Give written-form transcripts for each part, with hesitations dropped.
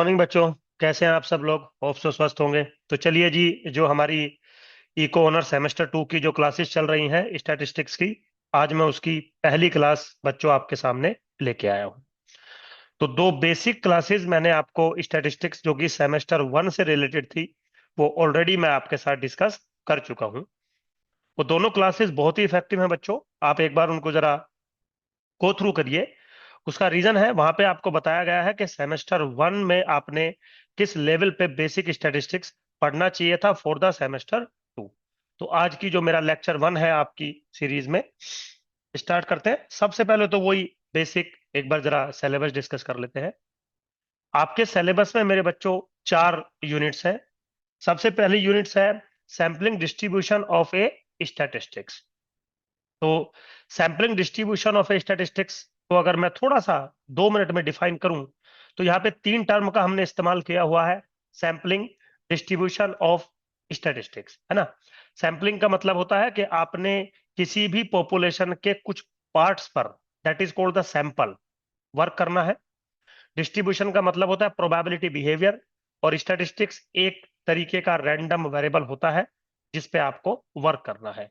Morning बच्चों। कैसे हैं आप सब लोग? होप सो स्वस्थ होंगे। तो चलिए जी, जो हमारी इको ऑनर सेमेस्टर 2 की जो क्लासेस चल रही हैं स्टैटिस्टिक्स की, आज मैं उसकी पहली क्लास बच्चों आपके सामने लेके आया हूं। तो दो बेसिक क्लासेस मैंने आपको स्टैटिस्टिक्स जो कि सेमेस्टर 1 से रिलेटेड थी, वो ऑलरेडी मैं आपके साथ डिस्कस कर चुका हूं। वो दोनों क्लासेस बहुत ही इफेक्टिव हैं बच्चों, आप एक बार उनको जरा गो थ्रू करिए। उसका रीजन है, वहां पे आपको बताया गया है कि सेमेस्टर 1 में आपने किस लेवल पे बेसिक स्टैटिस्टिक्स पढ़ना चाहिए था फॉर द सेमेस्टर 2। तो आज की जो मेरा लेक्चर 1 है आपकी सीरीज में, स्टार्ट करते हैं। सबसे पहले तो वही बेसिक एक बार जरा सिलेबस डिस्कस कर लेते हैं। आपके सिलेबस में मेरे बच्चों 4 यूनिट्स हैं। सबसे पहली यूनिट्स है sampling distribution of a statistics. तो sampling distribution of a statistics को अगर मैं थोड़ा सा 2 मिनट में डिफाइन करूं, तो यहाँ पे 3 टर्म का हमने इस्तेमाल किया हुआ है। सैम्पलिंग डिस्ट्रीब्यूशन ऑफ स्टैटिस्टिक्स, है ना। सैम्पलिंग का मतलब होता है कि आपने किसी भी पॉपुलेशन के कुछ पार्ट्स पर, that is called the sample, work करना है। डिस्ट्रीब्यूशन का मतलब होता है प्रोबेबिलिटी बिहेवियर, और स्टैटिस्टिक्स एक तरीके का रैंडम वेरिएबल होता है जिस पे आपको वर्क करना है।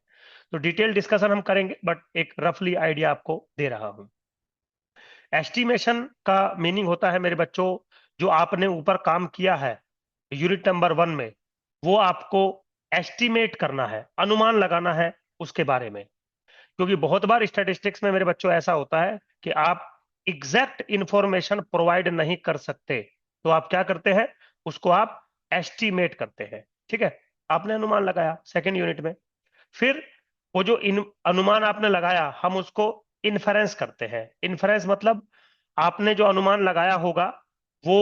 तो डिटेल डिस्कशन हम करेंगे, बट एक रफली आइडिया आपको दे रहा हूं। एस्टिमेशन का मीनिंग होता है मेरे बच्चों, जो आपने ऊपर काम किया है यूनिट नंबर 1 में, वो आपको एस्टिमेट करना है, अनुमान लगाना है उसके बारे में। क्योंकि बहुत बार स्टैटिस्टिक्स में मेरे बच्चों ऐसा होता है कि आप एग्जैक्ट इंफॉर्मेशन प्रोवाइड नहीं कर सकते, तो आप क्या करते हैं, उसको आप एस्टिमेट करते हैं। ठीक है, आपने अनुमान लगाया सेकेंड यूनिट में। फिर वो जो इन अनुमान आपने लगाया, हम उसको इन्फेरेंस करते हैं। इन्फेरेंस मतलब आपने जो अनुमान लगाया होगा वो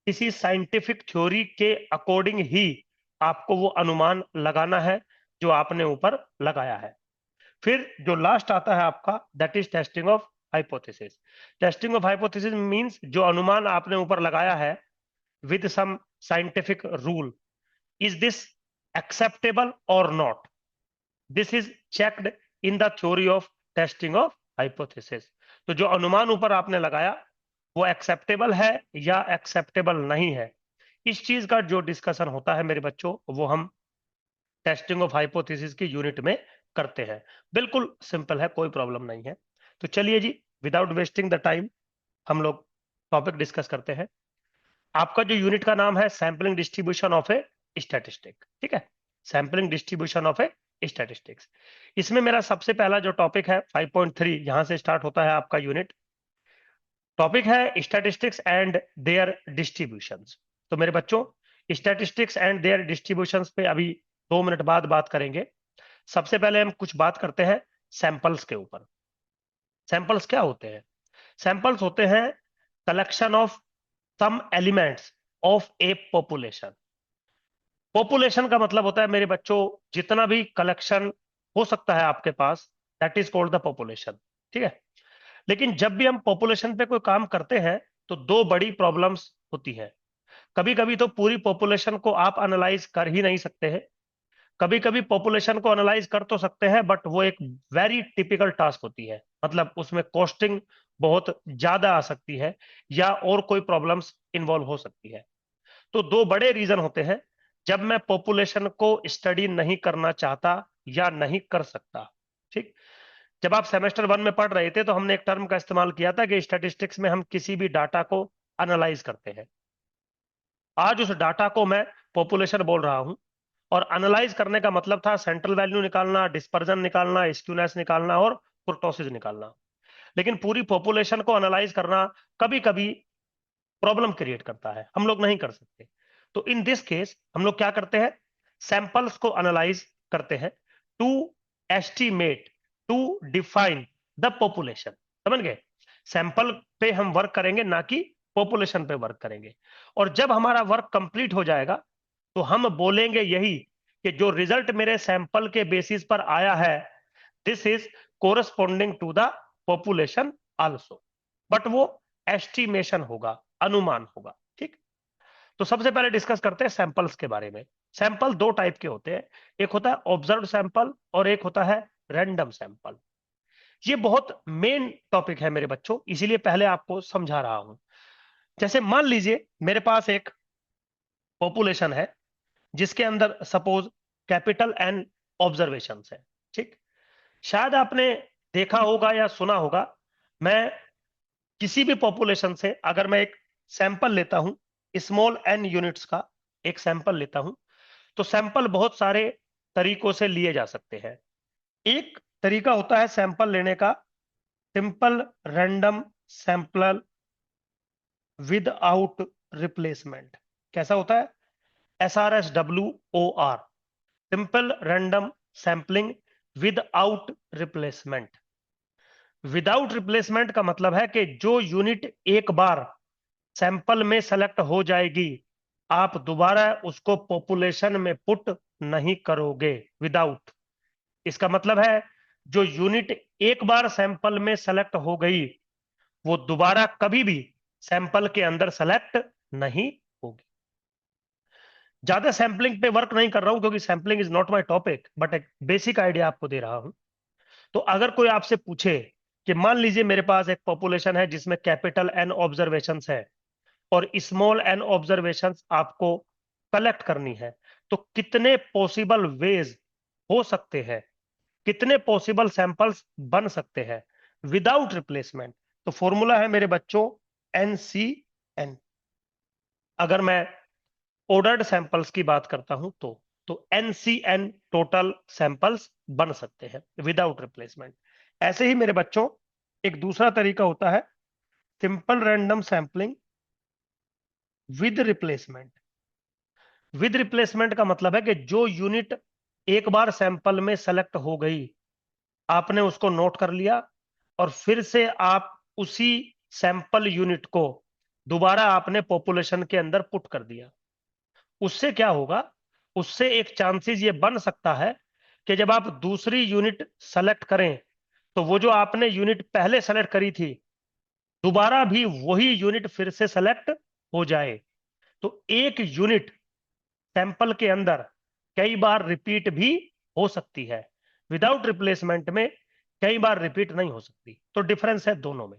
किसी साइंटिफिक थ्योरी के अकॉर्डिंग ही आपको वो अनुमान लगाना है जो आपने ऊपर लगाया है। फिर जो लास्ट आता है आपका, that is testing of hypothesis. Testing of hypothesis means जो अनुमान आपने ऊपर लगाया है with some scientific rule, is this acceptable और not, this is checked in the theory of testing of hypothesis. तो जो अनुमान ऊपर आपने लगाया वो एक्सेप्टेबल है या एक्सेप्टेबल नहीं है, इस चीज का जो डिस्कशन होता है मेरे बच्चों, वो हम टेस्टिंग ऑफ हाइपोथेसिस की यूनिट में करते हैं। बिल्कुल सिंपल है, कोई प्रॉब्लम नहीं है। तो चलिए जी, विदाउट वेस्टिंग द टाइम हम लोग टॉपिक डिस्कस करते हैं। आपका जो यूनिट का नाम है sampling distribution of A statistic. ठीक है, sampling distribution of a statistics. इसमें मेरा सबसे पहला जो टॉपिक है 5.3, यहां से स्टार्ट होता है आपका यूनिट। टॉपिक है स्टैटिस्टिक्स एंड देयर डिस्ट्रीब्यूशंस। तो मेरे बच्चों, स्टैटिस्टिक्स एंड देयर डिस्ट्रीब्यूशंस पे अभी 2 मिनट बाद बात करेंगे। सबसे पहले हम कुछ बात करते हैं सैंपल्स के ऊपर। सैंपल्स क्या होते हैं? सैंपल्स होते हैं collection of some elements of a population. Population का मतलब होता है मेरे बच्चों, जितना भी कलेक्शन हो सकता है आपके पास, that is called the population. ठीक है, लेकिन जब भी हम पॉपुलेशन पे कोई काम करते हैं तो दो बड़ी प्रॉब्लम्स होती है। कभी कभी तो पूरी पॉपुलेशन को आप एनालाइज कर ही नहीं सकते हैं। कभी कभी पॉपुलेशन को एनालाइज कर तो सकते हैं, बट वो एक वेरी टिपिकल टास्क होती है, मतलब उसमें कॉस्टिंग बहुत ज्यादा आ सकती है या और कोई प्रॉब्लम्स इन्वॉल्व हो सकती है। तो दो बड़े रीजन होते हैं जब मैं पॉपुलेशन को स्टडी नहीं करना चाहता या नहीं कर सकता। ठीक, जब आप सेमेस्टर 1 में पढ़ रहे थे तो हमने एक टर्म का इस्तेमाल किया था कि स्टैटिस्टिक्स में हम किसी भी डाटा को एनालाइज करते हैं। आज उस डाटा को मैं पॉपुलेशन बोल रहा हूं, और एनालाइज करने का मतलब था सेंट्रल वैल्यू निकालना, डिस्पर्जन निकालना, स्क्यूनेस निकालना और कुर्टोसिस निकालना। लेकिन पूरी पॉपुलेशन को एनालाइज करना कभी कभी प्रॉब्लम क्रिएट करता है, हम लोग नहीं कर सकते। तो इन दिस केस हम लोग क्या करते हैं, सैंपल्स को एनालाइज करते हैं to estimate, to define the population. समझ गए? सैंपल पे हम वर्क करेंगे, ना कि पॉपुलेशन पे वर्क करेंगे। और जब हमारा वर्क कंप्लीट हो जाएगा तो हम बोलेंगे यही कि जो रिजल्ट मेरे सैंपल के बेसिस पर आया है, this is corresponding to the population also, but वो एस्टिमेशन होगा, अनुमान होगा। ठीक, तो सबसे पहले डिस्कस करते हैं सैंपल्स के बारे में। सैंपल दो टाइप के होते हैं, एक होता है ऑब्जर्व सैंपल और एक होता है रैंडम सैंपल। ये बहुत मेन टॉपिक है मेरे बच्चों, इसीलिए पहले आपको समझा रहा हूं। जैसे मान लीजिए मेरे पास एक पॉपुलेशन है जिसके अंदर सपोज कैपिटल एन ऑब्जर्वेशंस है, ठीक। शायद आपने देखा होगा या सुना होगा, मैं किसी भी पॉपुलेशन से अगर मैं एक सैंपल लेता हूं, स्मॉल एन यूनिट्स का एक सैंपल लेता हूं, तो सैंपल बहुत सारे तरीकों से लिए जा सकते हैं। एक तरीका होता है सैंपल लेने का simple random sample without replacement. कैसा होता है? SRSWOR, simple random sampling without replacement. Without replacement का मतलब है कि जो यूनिट एक बार सैंपल में सेलेक्ट हो जाएगी, आप दोबारा उसको पॉपुलेशन में पुट नहीं करोगे विदाउट। इसका मतलब है जो यूनिट एक बार सैंपल में सेलेक्ट हो गई, वो दोबारा कभी भी सैंपल के अंदर सेलेक्ट नहीं होगी। ज्यादा सैंपलिंग पे वर्क नहीं कर रहा हूं क्योंकि sampling is not my topic, but एक बेसिक आइडिया आपको दे रहा हूं। तो अगर कोई आपसे पूछे कि मान लीजिए मेरे पास एक पॉपुलेशन है जिसमें कैपिटल एन ऑब्जर्वेशंस है और स्मॉल एन ऑब्जर्वेशंस आपको कलेक्ट करनी है, तो कितने पॉसिबल वेज हो सकते हैं, कितने पॉसिबल सैंपल्स बन सकते हैं विदाउट रिप्लेसमेंट? तो फॉर्मूला है मेरे बच्चों NCN। अगर मैं ऑर्डर्ड सैंपल्स की बात करता हूं तो NCN टोटल सैंपल्स बन सकते हैं विदाउट रिप्लेसमेंट। ऐसे ही मेरे बच्चों एक दूसरा तरीका होता है simple random sampling with replacement. With replacement का मतलब है कि जो यूनिट एक बार सैंपल में सेलेक्ट हो गई, आपने उसको नोट कर लिया और फिर से आप उसी सैंपल यूनिट को दोबारा आपने पॉपुलेशन के अंदर पुट कर दिया। उससे क्या होगा? उससे एक चांसेस ये बन सकता है कि जब आप दूसरी यूनिट सेलेक्ट करें, तो वो जो आपने यूनिट पहले सेलेक्ट करी थी, दोबारा भी वही यूनिट फिर से सेलेक्ट हो जाए। तो एक यूनिट सैंपल के अंदर कई बार रिपीट भी हो सकती है। विदाउट रिप्लेसमेंट में कई बार रिपीट नहीं हो सकती। तो डिफरेंस है दोनों में।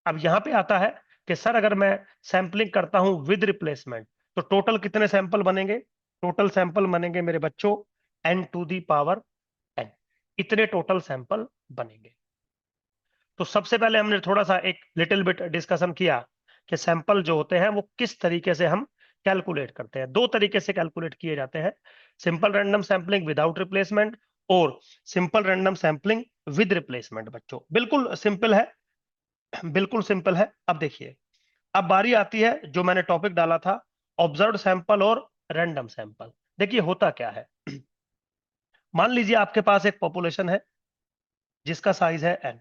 अब यहां पे आता है कि सर अगर मैं सैंपलिंग करता हूं विद रिप्लेसमेंट, तो टोटल कितने सैंपल बनेंगे? टोटल सैंपल बनेंगे मेरे बच्चों N⁴N। इतने टोटल सैंपल बनेंगे। तो सबसे पहले हमने थोड़ा सा एक लिटिल बिट डिस्कशन किया कि सैंपल जो होते हैं वो किस तरीके से हम कैलकुलेट करते हैं। दो तरीके से कैलकुलेट किए जाते हैं, simple random sampling without replacement और simple random sampling with replacement. बच्चों बिल्कुल सिंपल है, बिल्कुल सिंपल है। अब देखिए, अब बारी आती है जो मैंने टॉपिक डाला था, ऑब्जर्व्ड सैंपल और रैंडम सैंपल। देखिए होता क्या है, मान लीजिए आपके पास एक पॉपुलेशन है जिसका साइज है N।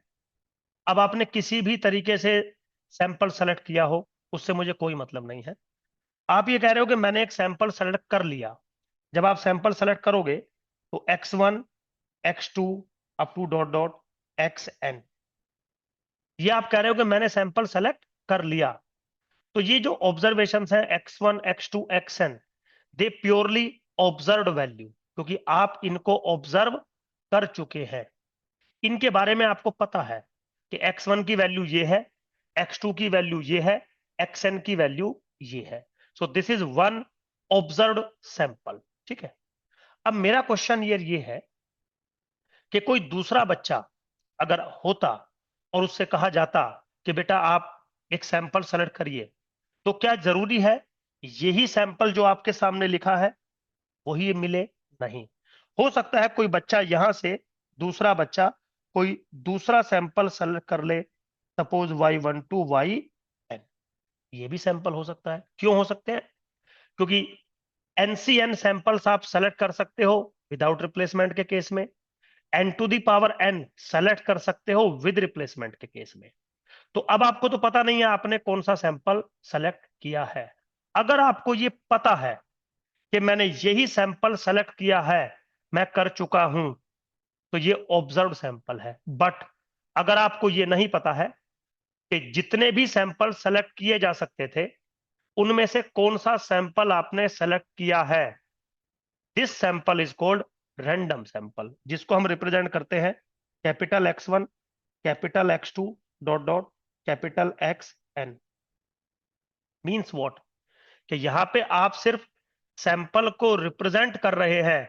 अब आपने किसी भी तरीके से सैंपल सेलेक्ट किया हो, उससे मुझे कोई मतलब नहीं है। आप ये कह रहे हो कि मैंने एक सैंपल सेलेक्ट कर लिया। जब आप सैंपल सेलेक्ट करोगे तो X1 X2 up to dot dot XN, ये आप कह रहे हो कि मैंने सैंपल सेलेक्ट कर लिया। तो ये जो ऑब्जर्वेशन है X1 X2 XN, दे प्योरली ऑब्जर्व्ड वैल्यू, क्योंकि आप इनको ऑब्जर्व कर चुके हैं। इनके बारे में आपको पता है कि X1 की वैल्यू ये है, X2 की वैल्यू ये है, XN की वैल्यू ये है। So this is one observed sample. ठीक है। अब मेरा क्वेश्चन ये है कि कोई दूसरा बच्चा अगर होता और उससे कहा जाता कि बेटा आप एक सैंपल सेलेक्ट करिए, तो क्या जरूरी है यही सैंपल जो आपके सामने लिखा है वही मिले? नहीं। हो सकता है कोई बच्चा यहां से, दूसरा बच्चा कोई दूसरा सैंपल सेलेक्ट कर ले, सपोज Y12 YN। ये भी सैंपल हो सकता है। क्यों हो सकते हैं? क्योंकि NCN सैंपल्स आप सेलेक्ट कर सकते हो विदाउट रिप्लेसमेंट के केस में, N⁴N सेलेक्ट कर सकते हो विद रिप्लेसमेंट के केस में। तो अब आपको तो पता नहीं है आपने कौन सा सैंपल सेलेक्ट किया है। अगर आपको ये पता है कि मैंने यही सैंपल सेलेक्ट किया है, मैं कर चुका हूं, तो ये ऑब्जर्व्ड सैंपल है। बट अगर आपको ये नहीं पता है कि जितने भी सैंपल सेलेक्ट किए जा सकते थे, उनमें से कौन सा सैंपल आपने सेलेक्ट किया है, this sample is called random sample, जिसको हम रिप्रेजेंट करते हैं capital X1 capital X2 dot dot capital XN। Means what, कि यहां पे आप सिर्फ सैंपल को रिप्रेजेंट कर रहे हैं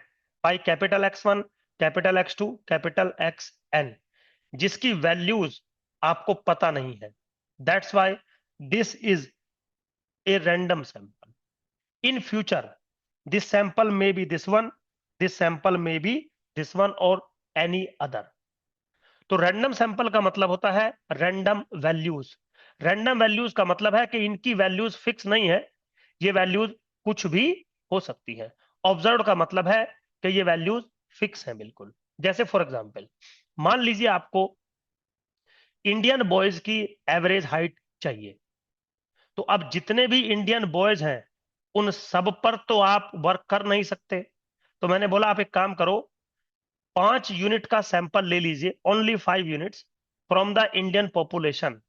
by capital X1, capital X2, capital XN, जिसकी वैल्यूज आपको पता नहीं है। That's why this is a random sample. In future this sample may be this one, this sample may be this one और एनी अदर। तो random sample का मतलब होता है रैंडम वैल्यूज। रैंडम वैल्यूज का मतलब है कि इनकी वैल्यूज फिक्स नहीं है, ये वैल्यूज कुछ भी हो सकती है। ऑब्जर्व का मतलब है कि ये वैल्यूज फिक्स है बिल्कुल। जैसे फॉर एग्जांपल, मान लीजिए आपको इंडियन बॉयज की एवरेज हाइट चाहिए, तो अब जितने भी इंडियन बॉयज हैं उन सब पर तो आप वर्क कर नहीं सकते। तो मैंने बोला आप एक काम करो, 5 यूनिट का सैंपल ले लीजिए, only 5 units from the Indian population,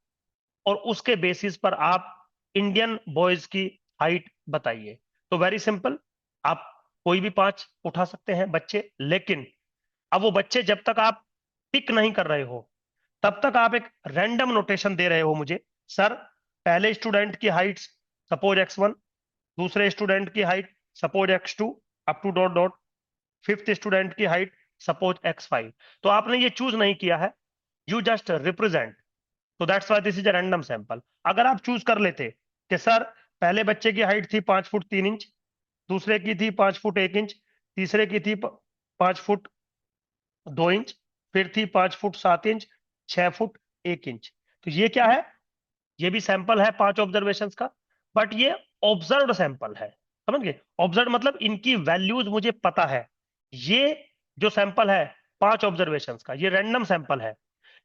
और उसके बेसिस पर आप इंडियन बॉयज की हाइट बताइए। तो वेरी सिंपल, आप कोई भी 5 उठा सकते हैं बच्चे, लेकिन अब वो बच्चे जब तक आप पिक नहीं कर रहे हो तब तक आप एक रैंडम नोटेशन दे रहे हो मुझे। सर, पहले स्टूडेंट की हाइट सपोज X1, दूसरे स्टूडेंट की height suppose X2, up to dot dot, fifth student की हाइट सपोज X5। तो आपने ये चूज नहीं किया है, यू जस्ट रिप्रेजेंट। तो that's why this is a random sample. अगर आप चूज कर लेते कि सर पहले बच्चे की हाइट थी 5 फुट 3 इंच, दूसरे की थी 5 फुट 1 इंच, तीसरे की थी 5 फुट 2 इंच, फिर थी 5 फुट 7 इंच, 6 फुट 1 इंच, तो ये क्या है? ये भी सैंपल है 5 ऑब्जर्वेशन का, बट ये ऑब्जर्व्ड सैंपल है। समझ गए? ऑब्जर्व मतलब इनकी वैल्यूज मुझे पता है। ये जो सैंपल है 5 ऑब्जर्वेशन का, ये रैंडम सैंपल है।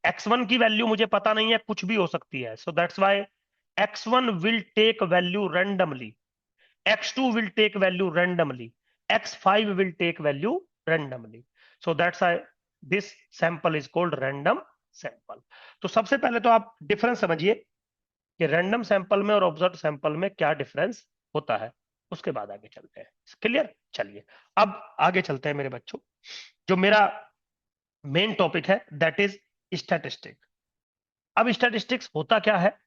X1 की वैल्यू मुझे पता नहीं है, कुछ भी हो सकती है। So that's why X1 will take value randomly, X2 will take value randomly, X5 will take value randomly. So that's why this sample is called random sample. तो सबसे पहले तो आप डिफरेंस समझिए कि रैंडम सैंपल में और ऑब्जर्व सैंपल में क्या डिफरेंस होता है, उसके बाद आगे चलते हैं। क्लियर? चलिए अब आगे चलते हैं मेरे बच्चों। जो मेरा मेन टॉपिक है दैट इज स्टैटिस्टिक। अब स्टैटिस्टिक्स होता क्या है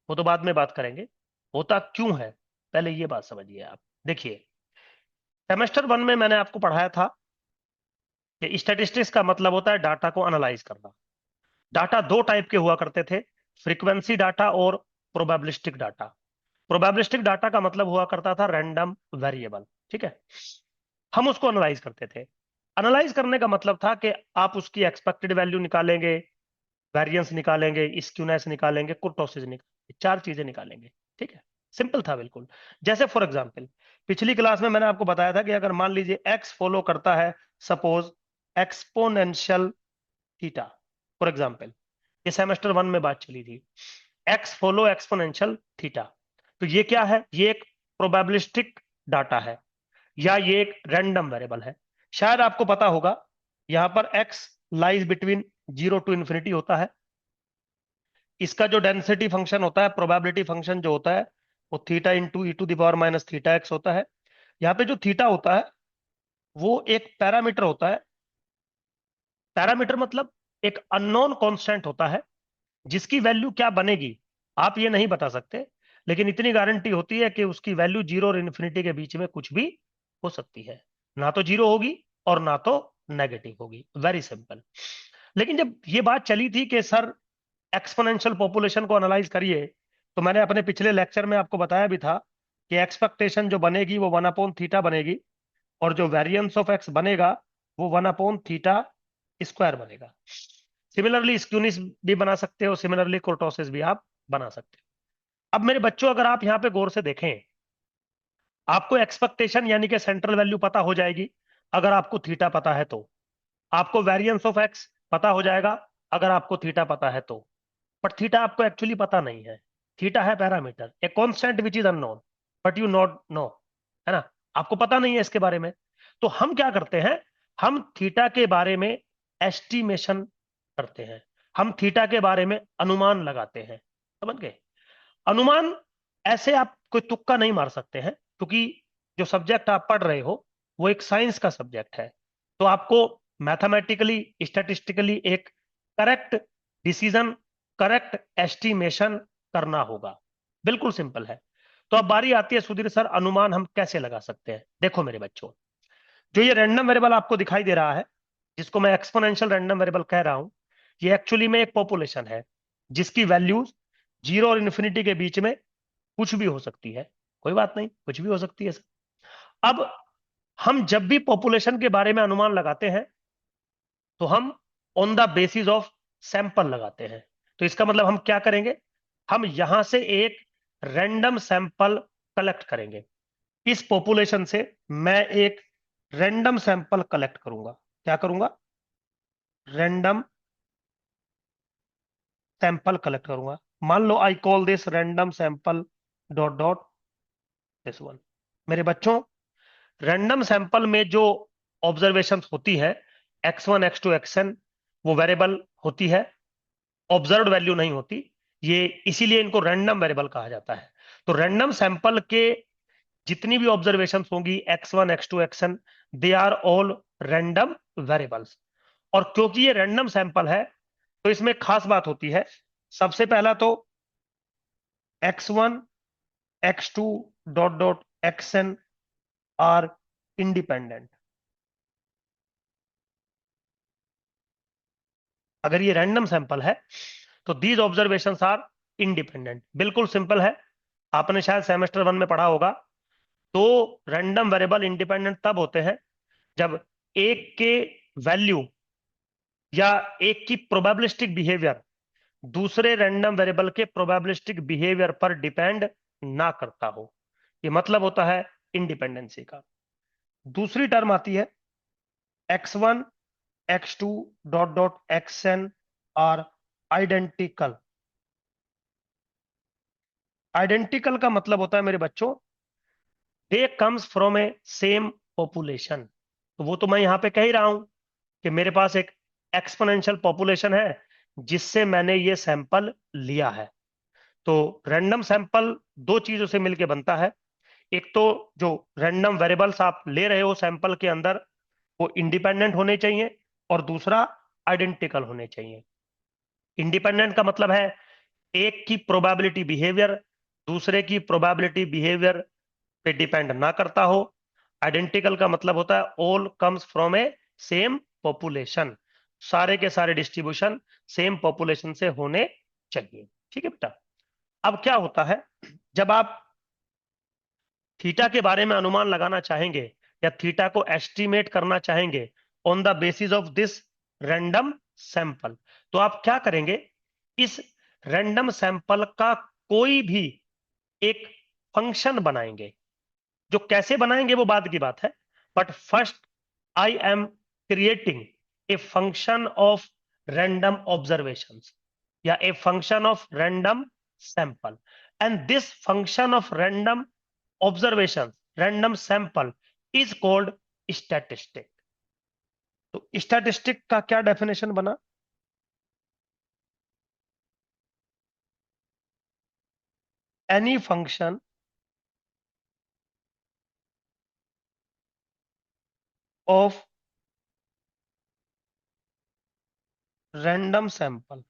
वो तो बाद में बात करेंगे, होता क्यों है पहले ये बात समझिए आप। देखिए, सेमेस्टर 1 में मैंने आपको पढ़ाया था कि स्टैटिस्टिक्स का मतलब होता है डाटा को एनालाइज करना। डाटा 2 टाइप के हुआ करते थे, फ्रीक्वेंसी डाटा और प्रोबेबिलिस्टिक डाटा। प्रोबेबिलिस्टिक डाटा का मतलब हुआ करता था रैंडम वेरिएबल, ठीक है। हम उसको एनालाइज करते थे। एनालाइज करने का मतलब था कि आप उसकी एक्सपेक्टेड वैल्यू निकालेंगे, वेरिएंस निकालेंगे, स्क्यूनेस निकालेंगे, कुर्टोसिस निकालेंगे, 4 चीजें निकालेंगे, ठीक है। सिंपल था बिल्कुल। जैसे फॉर एग्जांपल, पिछली क्लास में मैंने आपको बताया था कि अगर मान लीजिए x फॉलो करता है suppose exponential theta, for example, ये सेमेस्टर 1 में बात चली थी, x फॉलो एक्सपोनेंशियल थीटा। तो ये क्या है? ये एक प्रोबेबिलिस्टिक डाटा है या ये एक रैंडम वेरिएबल है। शायद आपको पता होगा यहां पर x लाइज बिटवीन 0 to ∞ होता है। इसका जो डेंसिटी फंक्शन होता है, प्रोबेबिलिटी फंक्शन जो होता है, वो थीटा इंटू e⁻⁻θx होता है। यहाँ पे जो थीटा होता है वो एक पैरामीटर होता है। पैरामीटर मतलब एक अननोन कांस्टेंट होता है जिसकी वैल्यू क्या बनेगी आप ये नहीं बता सकते, लेकिन इतनी गारंटी होती है कि उसकी वैल्यू 0 और ∞ के बीच में कुछ भी हो सकती है। ना तो 0 होगी और ना तो नेगेटिव होगी, वेरी सिंपल। लेकिन जब ये बात चली थी कि सर एक्सपोनेंशियल पॉपुलेशन को एनालाइज करिए, तो मैंने अपने पिछले लेक्चर में आपको बताया भी था कि एक्सपेक्टेशन जो बनेगी वो 1/θ बनेगी, और जो वेरिएंस ऑफ एक्स बनेगा वो 1/θ² बनेगा। सिमिलरली स्क्यूनिस भी बना सकते हो, सिमिलरली कुर्टोसिस भी आप बना सकते हो। अब मेरे बच्चों अगर आप यहाँ पे गौर से देखें, आपको एक्सपेक्टेशन यानी कि सेंट्रल वैल्यू पता हो जाएगी अगर आपको थीटा पता है तो, आपको वेरिएंस ऑफ एक्स पता हो जाएगा अगर आपको थीटा पता है तो। बट थीटा आपको एक्चुअली पता नहीं है। थीटा है parameter, a constant which is unknown, but you not know, है ना? आपको पता नहीं है इसके बारे में। तो हम क्या करते हैं, हम थीटा के बारे में एस्टिमेशन करते हैं, हम थीटा के बारे में अनुमान लगाते हैं। समझ गए? अनुमान ऐसे आप कोई तुक्का नहीं मार सकते हैं, क्योंकि जो सब्जेक्ट आप पढ़ रहे हो वो एक साइंस का सब्जेक्ट है। तो आपको मैथमेटिकली स्टैटिस्टिकली एक करेक्ट डिसीजन, करेक्ट एस्टिमेशन करना होगा। बिल्कुल सिंपल है। तो अब बारी आती है सुधीर सर, अनुमान हम कैसे लगा सकते हैं? देखो मेरे बच्चों, जो ये रैंडम वेरिएबल आपको दिखाई दे रहा है, जिसको मैं एक्सपोनेंशियल रैंडम वेरिएबल कह रहा हूं, ये एक्चुअली में एक पॉपुलेशन है जिसकी वैल्यूज 0 और इन्फिनिटी के बीच में कुछ भी हो सकती है। कोई बात नहीं, कुछ भी हो सकती है सर। अब हम जब भी पॉपुलेशन के बारे में अनुमान लगाते हैं तो हम on the basis of sample लगाते हैं। तो इसका मतलब हम क्या करेंगे, हम यहां से एक रैंडम सैंपल कलेक्ट करेंगे। इस पॉपुलेशन से मैं एक रैंडम सैंपल कलेक्ट करूंगा। क्या करूंगा? रैंडम सैंपल कलेक्ट करूंगा। मान लो I call this random sample dot dot this one. मेरे बच्चों, रैंडम सैंपल में जो ऑब्जर्वेशन होती है, x1 x2 xn, वो वेरिएबल होती है, ऑब्जर्व्ड वैल्यू नहीं होती। ये इसीलिए इनको रैंडम वेरिएबल कहा जाता है। तो रैंडम सैंपल के जितनी भी ऑब्जर्वेशन होंगी, x1 x2 xn, they are all random variables. और क्योंकि ये रैंडम सैंपल है तो इसमें खास बात होती है। सबसे पहला तो x1 x2 dot dot xn are independent. अगर ये रैंडम सैंपल है तो दीज ऑब्जर्वेशंस आर इंडिपेंडेंट। बिल्कुल सिंपल है, आपने शायद सेमेस्टर 1 में पढ़ा होगा। तो रैंडम वेरिएबल इंडिपेंडेंट तब होते हैं जब एक के वैल्यू या एक की प्रोबेबिलिस्टिक बिहेवियर दूसरे रैंडम वेरिएबल के प्रोबेबिलिस्टिक बिहेवियर पर डिपेंड ना करता हो। ये मतलब होता है इंडिपेंडेंसी का। दूसरी टर्म आती है x1 x2 dot dot xn are identical. Identical का मतलब होता है मेरे बच्चों, they comes from a same population. तो वो तो मैं यहां पे कह ही रहा हूं कि मेरे पास एक एक्सपोनेंशियल पॉपुलेशन है जिससे मैंने ये सैंपल लिया है। तो रैंडम सैंपल दो चीजों से मिलकर बनता है। एक तो जो रैंडम वेरिएबल्स आप ले रहे हो सैंपल के अंदर, वो इंडिपेंडेंट होने चाहिए, और दूसरा आइडेंटिकल होने चाहिए। इंडिपेंडेंट का मतलब है एक की प्रोबेबिलिटी बिहेवियर दूसरे की प्रोबेबिलिटी बिहेवियर पे डिपेंड ना करता हो। आइडेंटिकल का मतलब होता है all comes from a same population, सारे के सारे डिस्ट्रीब्यूशन सेम पॉपुलेशन से होने चाहिए। ठीक है बेटा। अब क्या होता है, जब आप थीटा के बारे में अनुमान लगाना चाहेंगे या थीटा को एस्टिमेट करना चाहेंगे on the basis of this random sample, तो आप क्या करेंगे, इस रैंडम सैंपल का कोई भी एक फंक्शन बनाएंगे। जो कैसे बनाएंगे वो बाद की बात है, but first I am creating a function of random observations या a function of random sample, and this function of random observation random sample is called statistic. तो स्टैटिस्टिक का क्या डेफिनेशन बना? Any function of random sample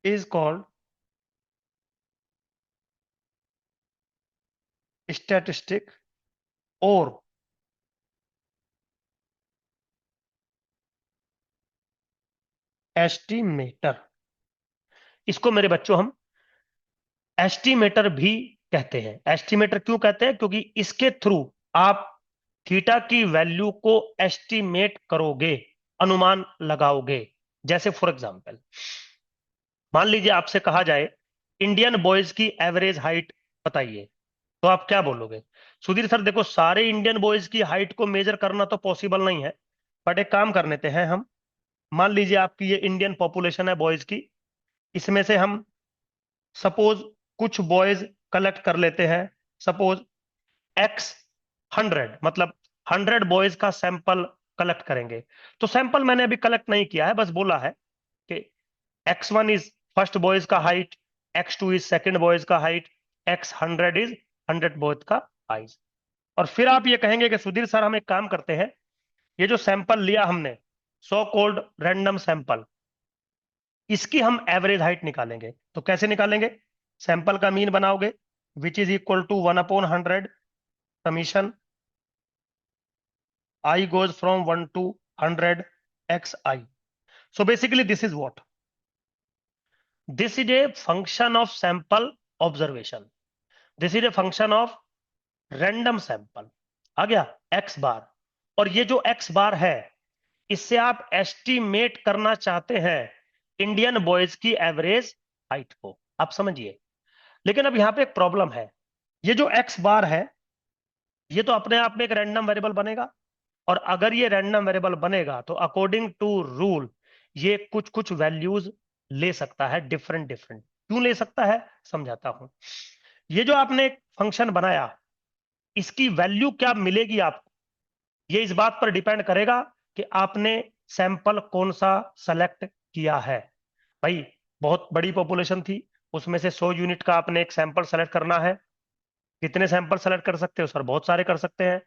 is called statistic और estimator. इसको मेरे बच्चों हम एस्टिमेटर भी कहते हैं। एस्टिमेटर क्यों कहते हैं? क्योंकि इसके थ्रू आप थीटा की वैल्यू को एस्टिमेट करोगे, अनुमान लगाओगे। जैसे फॉर एग्जांपल, मान लीजिए आपसे कहा जाए इंडियन बॉयज की एवरेज हाइट बताइए, तो आप क्या बोलोगे? सुधीर सर देखो, सारे इंडियन बॉयज की हाइट को मेजर करना तो पॉसिबल नहीं है, बट एक काम कर लेते हैं हम। मान लीजिए आपकी ये इंडियन पॉपुलेशन है बॉयज की, इसमें से हम सपोज कुछ बॉयज कलेक्ट कर लेते हैं। सपोज एक्स 100, मतलब 100 बॉयज का सैंपल कलेक्ट करेंगे। तो सैंपल मैंने अभी कलेक्ट नहीं किया है, बस बोला है कि x1 इज फर्स्ट बॉयज का height, x2 is second boys का हाइट, x100 इज 100 बॉयज का हाइट। और फिर आप ये कहेंगे कि सुधीर सर हम एक काम करते हैं, ये जो सैंपल लिया हमने, सो कॉल्ड रैंडम सैंपल, इसकी हम एवरेज हाइट निकालेंगे। तो कैसे निकालेंगे? सैंपल का मीन बनाओगे which is equal to 1/100 summation I goes from 1 to 100 xi. So basically this is what? This is a function of sample observation. This is a function of random sample. आ गया x बार, और ये जो x बार है इससे आप estimate करना चाहते हैं इंडियन बॉयज की एवरेज हाइट को, आप समझिए। लेकिन अब यहां पे एक प्रॉब्लम है, ये जो x बार है ये तो अपने आप में एक रैंडम वेरिएबल बनेगा, और अगर ये रैंडम वेरिएबल बनेगा तो अकॉर्डिंग टू रूल ये कुछ कुछ वैल्यूज ले सकता है, डिफरेंट डिफरेंट। क्यों ले सकता है समझाता हूं। ये जो आपने एक फंक्शन बनाया इसकी वैल्यू क्या मिलेगी आपको, ये इस बात पर डिपेंड करेगा कि आपने सैंपल कौन सा सेलेक्ट किया है। भाई बहुत बड़ी पॉपुलेशन थी, उसमें से 100 यूनिट का आपने एक सैंपल सेलेक्ट करना है। कितने सैंपल सेलेक्ट कर सकते हो सर? बहुत सारे कर सकते हैं।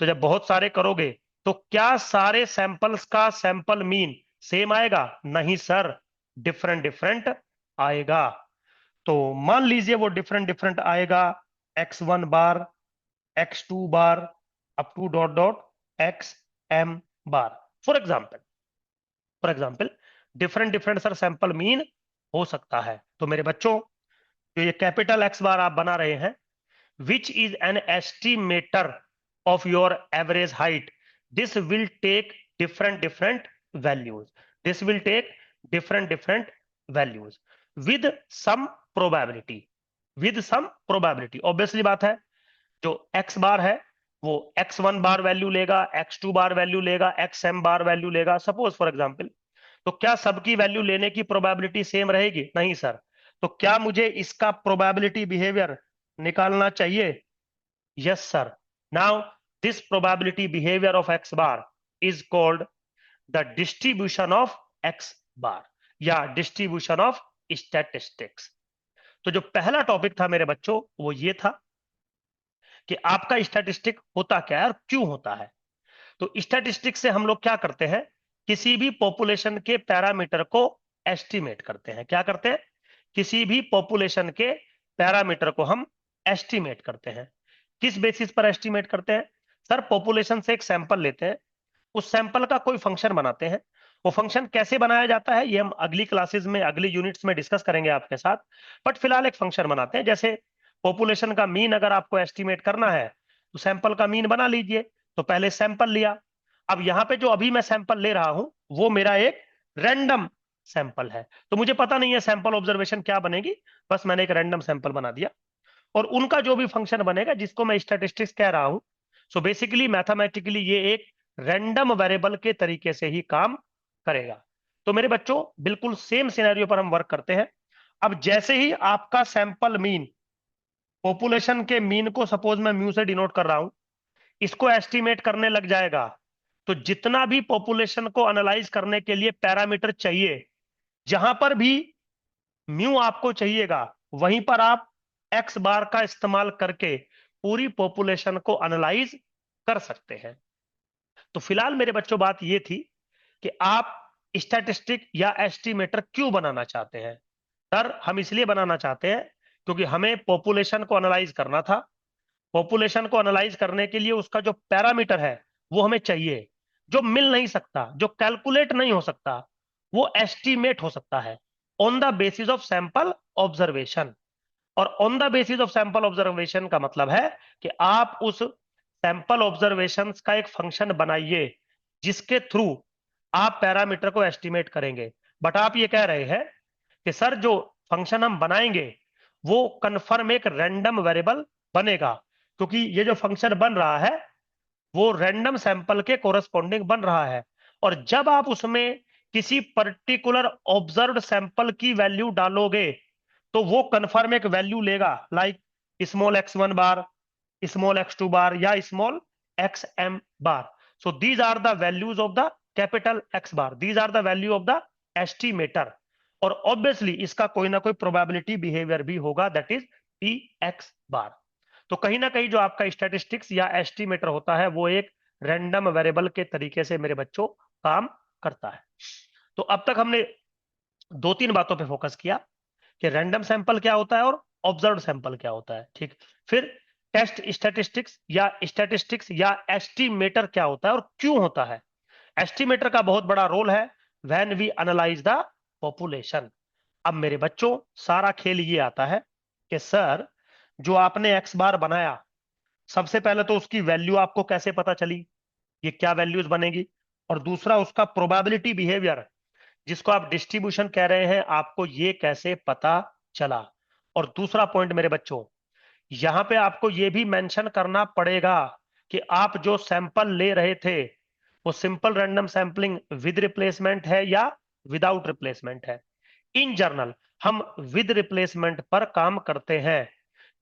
तो जब बहुत सारे करोगे तो क्या सारे सैंपल्स का सैंपल मीन सेम आएगा? नहीं सर, डिफरेंट डिफरेंट आएगा। तो मान लीजिए वो डिफरेंट डिफरेंट आएगा, x1 bar, x2 bar, up to dot dot xm bar. For example different different sir sample mean हो सकता है। तो मेरे बच्चों जो ये कैपिटल एक्स बार आप बना रहे हैं which is an estimator of your average height, this will take different values, this will take different values with some probability, with some probability। obviously बात है जो x बार है वो x1 बार वैल्यू लेगा, x2 बार वैल्यू लेगा, xm बार value लेगा, suppose for example. तो क्या सबकी वैल्यू लेने की प्रोबेबिलिटी सेम रहेगी? नहीं सर। तो क्या मुझे इसका प्रोबेबिलिटी बिहेवियर निकालना चाहिए? Yes, sir. Now, this probability behavior of x bar is called the distribution of x bar या distribution of statistics। तो जो पहला टॉपिक था मेरे बच्चों वो ये था कि आपका स्टैटिस्टिक होता क्या है और क्यों होता है। तो स्टैटिस्टिक से हम लोग क्या करते हैं, किसी भी पॉपुलेशन के पैरामीटर को एस्टिमेट करते हैं। क्या करते हैं? किसी भी पॉपुलेशन के पैरामीटर को हम एस्टिमेट करते हैं। किस बेसिस पर एस्टिमेट करते हैं? सर पॉपुलेशन से एक सैंपल लेते हैं, उस सैंपल का कोई फंक्शन बनाते हैं। वो फंक्शन कैसे बनाया जाता है ये हम अगली क्लासेस में, अगली यूनिट्स में डिस्कस करेंगे आपके साथ। बट फिलहाल एक फंक्शन बनाते हैं। जैसे पॉपुलेशन का मीन अगर आपको एस्टिमेट करना है तो सैंपल का मीन बना लीजिए। तो पहले सैंपल लिया, अब यहां पे जो अभी मैं सैंपल ले रहा हूं वो मेरा एक रैंडम सैंपल है, तो मुझे पता नहीं है सैंपल ऑब्जर्वेशन क्या बनेगी, बस मैंने एक रैंडम सैंपल बना दिया। और उनका जो भी फंक्शन बनेगा जिसको मैं स्टैटिस्टिक्स कह रहा हूं, सो बेसिकली मैथमेटिकली ये एक रैंडम वेरिएबल के तरीके से ही काम करेगा। तो मेरे बच्चों बिल्कुल सेम सिनेरियो पर हम वर्क करते हैं। अब जैसे ही आपका सैंपल मीन, पॉपुलेशन के मीन को सपोज मैं म्यू से डिनोट कर रहा हूं, इसको एस्टिमेट करने लग जाएगा, तो जितना भी पॉपुलेशन को एनालाइज करने के लिए पैरामीटर चाहिए, जहां पर भी म्यू आपको चाहिएगा वहीं पर आप एक्स बार का इस्तेमाल करके पूरी पॉपुलेशन को एनालाइज कर सकते हैं। तो फिलहाल मेरे बच्चों बात ये थी कि आप स्टैटिस्टिक या एस्टिमेटर क्यों बनाना चाहते हैं। सर हम इसलिए बनाना चाहते हैं क्योंकि हमें पॉपुलेशन को एनालाइज करना था। पॉपुलेशन को एनालाइज करने के लिए उसका जो पैरामीटर है वो हमें चाहिए, जो मिल नहीं सकता, जो कैलकुलेट नहीं हो सकता, वो एस्टिमेट हो सकता है on the basis of sample observation. और on the basis of sample observation का मतलब है कि आप उस सैंपल ऑब्जर्वेशन का एक फंक्शन बनाइए जिसके थ्रू आप पैरामीटर को एस्टिमेट करेंगे। बट आप ये कह रहे हैं कि सर जो फंक्शन हम बनाएंगे वो कन्फर्म एक रैंडम वेरिएबल बनेगा, क्योंकि ये जो फंक्शन बन रहा है वो रैंडम सैंपल के कोरस्पॉन्डिंग बन रहा है। और जब आप उसमें किसी पर्टिकुलर ऑब्जर्व्ड सैंपल की वैल्यू डालोगे तो वो कन्फर्म एक वैल्यू लेगा, like small x1 bar, small x2 bar या small xm bar. So these are the values of the capital x bar, these are the value of the estimator. और obviously इसका कोई ना कोई प्रोबेबिलिटी बिहेवियर भी होगा, that is P X bar. तो कहीं ना कहीं जो आपका स्टैटिस्टिक्स या एस्टिमेटर होता है वो एक रैंडम वेरिएबल के तरीके से मेरे बच्चों काम करता है। तो अब तक हमने दो तीन बातों पे फोकस किया कि रैंडम सैंपल क्या होता है और ऑब्जर्व्ड सैंपल क्या होता है। ठीक, फिर टेस्ट स्टैटिस्टिक्स या एस्टिमेटर क्या होता है और क्यों होता है। एस्टिमेटर का बहुत बड़ा रोल है when we analyse the population. अब मेरे बच्चों सारा खेल ये आता है कि सर जो आपने एक्स बार बनाया, सबसे पहले तो उसकी वैल्यू आपको कैसे पता चली, ये क्या वैल्यूज बनेगी, और दूसरा उसका प्रोबेबिलिटी बिहेवियर जिसको आप डिस्ट्रीब्यूशन कह रहे हैं, आपको ये कैसे पता चला। और दूसरा पॉइंट मेरे बच्चों, यहां पे आपको ये भी मेंशन करना पड़ेगा कि आप जो सैंपल ले रहे थे वो simple random sampling with replacement है या विदाउट रिप्लेसमेंट है। इन जनरल हम विद रिप्लेसमेंट पर काम करते हैं,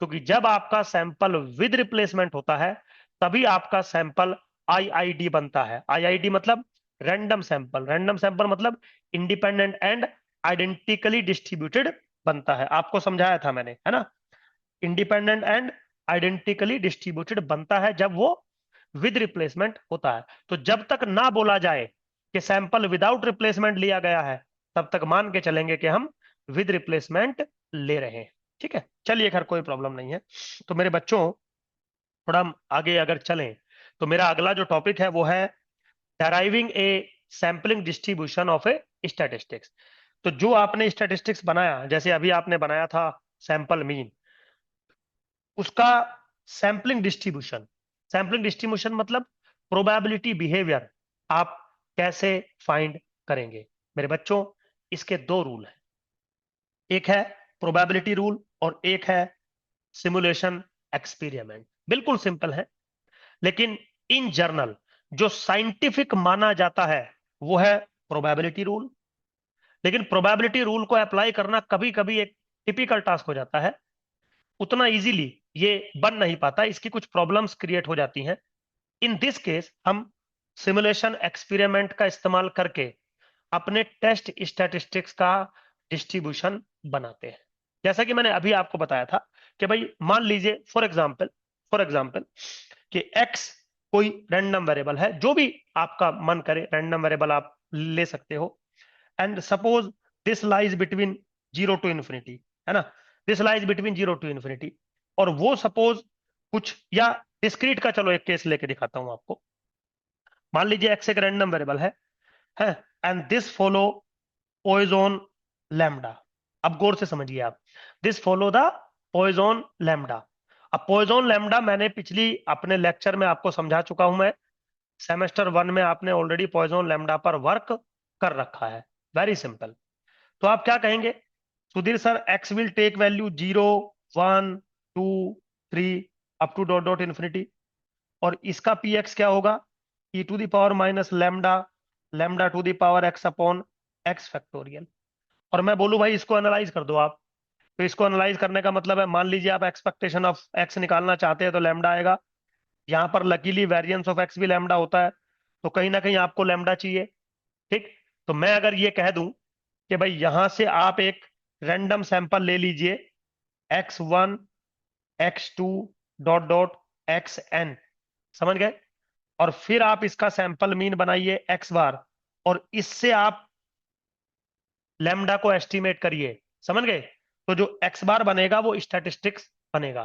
क्योंकि जब आपका सैंपल विद रिप्लेसमेंट होता है तभी आपका सैंपल आईआईडी बनता है। आईआईडी मतलब रैंडम सैंपल मतलब इंडिपेंडेंट एंड आइडेंटिकली डिस्ट्रीब्यूटेड बनता है। आपको समझाया था मैंने, है ना। इंडिपेंडेंट एंड आइडेंटिकली डिस्ट्रीब्यूटेड बनता है जब वो विद रिप्लेसमेंट होता है। तो जब तक ना बोला जाए कि सैंपल विदाउट रिप्लेसमेंट लिया गया है, तब तक मान के चलेंगे कि हम विद रिप्लेसमेंट ले रहे हैं। ठीक है, चलिए, खैर कोई प्रॉब्लम नहीं है। तो मेरे बच्चों थोड़ा हम आगे अगर चलें तो मेरा अगला जो टॉपिक है वो है deriving A sampling distribution of a statistics. तो जो आपने स्टैटिस्टिक्स बनाया, जैसे अभी आपने बनाया था सैंपल मीन, उसका सैंपलिंग डिस्ट्रीब्यूशन मतलब प्रोबेबिलिटी बिहेवियर आप कैसे फाइंड करेंगे। मेरे बच्चों इसके दो रूल हैं, एक है प्रोबेबिलिटी रूल और एक है सिमुलेशन एक्सपेरिमेंट। बिल्कुल सिंपल है, लेकिन इन जर्नल जो साइंटिफिक माना जाता है वो है प्रोबेबिलिटी रूल। लेकिन प्रोबेबिलिटी रूल को अप्लाई करना कभी कभी एक टिपिकल टास्क हो जाता है, उतना इजीली ये बन नहीं पाता, इसकी कुछ प्रॉब्लम्स क्रिएट हो जाती हैं। इन दिस केस हम सिमुलेशन एक्सपेरिमेंट का इस्तेमाल करके अपने टेस्ट स्टैटिस्टिक्स का डिस्ट्रीब्यूशन बनाते हैं। जैसा कि मैंने अभी आपको बताया था कि भाई मान लीजिए फॉर एग्जांपल कि एक्स कोई रैंडम वेरिएबल है, जो भी आपका मन करे रैंडम वेरिएबल आप ले सकते हो। And suppose this lies between 0 to ∞, है ना, दिस लाइज बिटवीन 0 to ∞। और वो सपोज कुछ या डिस्क्रीट का, चलो एक केस लेके दिखाता हूं आपको। मान लीजिए एक्स एक रैंडम वेरिएबल है and this follow Poisson lambda. अब गौर से समझिए आप, this follow the Poisson lambda. अब पॉइजन लैम्डा मैंने पिछली अपने लेक्चर में आपको समझा चुका हूं मैं। सेमेस्टर 1 में आपने ऑलरेडी पॉइजन लैम्डा पर वर्क कर रखा है। Very simple. तो आप क्या कहेंगे, Sudhir sir X will take value 0 1 2 3 up to dot dot infinity, और इसका पी एक्स क्या होगा, e to the power minus lambda lambda to the power X upon X factorial. और मैं बोलूं भाई इसको एनालाइज कर दो आप। तो इसको एनालाइज करने का मतलब है, मान लीजिए आप एक्सपेक्टेशन ऑफ एक्स निकालना चाहते हैं तो लैम्डा आएगा। यहाँ पर लकीली वेरिएंस ऑफ एक्स भी लैम्डा होता है, तो कहीं ना कहीं आपको लैम्डा चाहिए। ठीक, तो मैं अगर ये कह दूं कि भाई यहां से आप एक रैंडम सैंपल ले लीजिए, x1 x2 dot dot xn, समझ गए, और फिर आप इसका सैंपल मीन बनाइए एक्स बार, और इससे आप लैम्डा को एस्टिमेट करिए। समझ गए, तो जो एक्स बार बनेगा वो स्टैटिस्टिक्स बनेगा।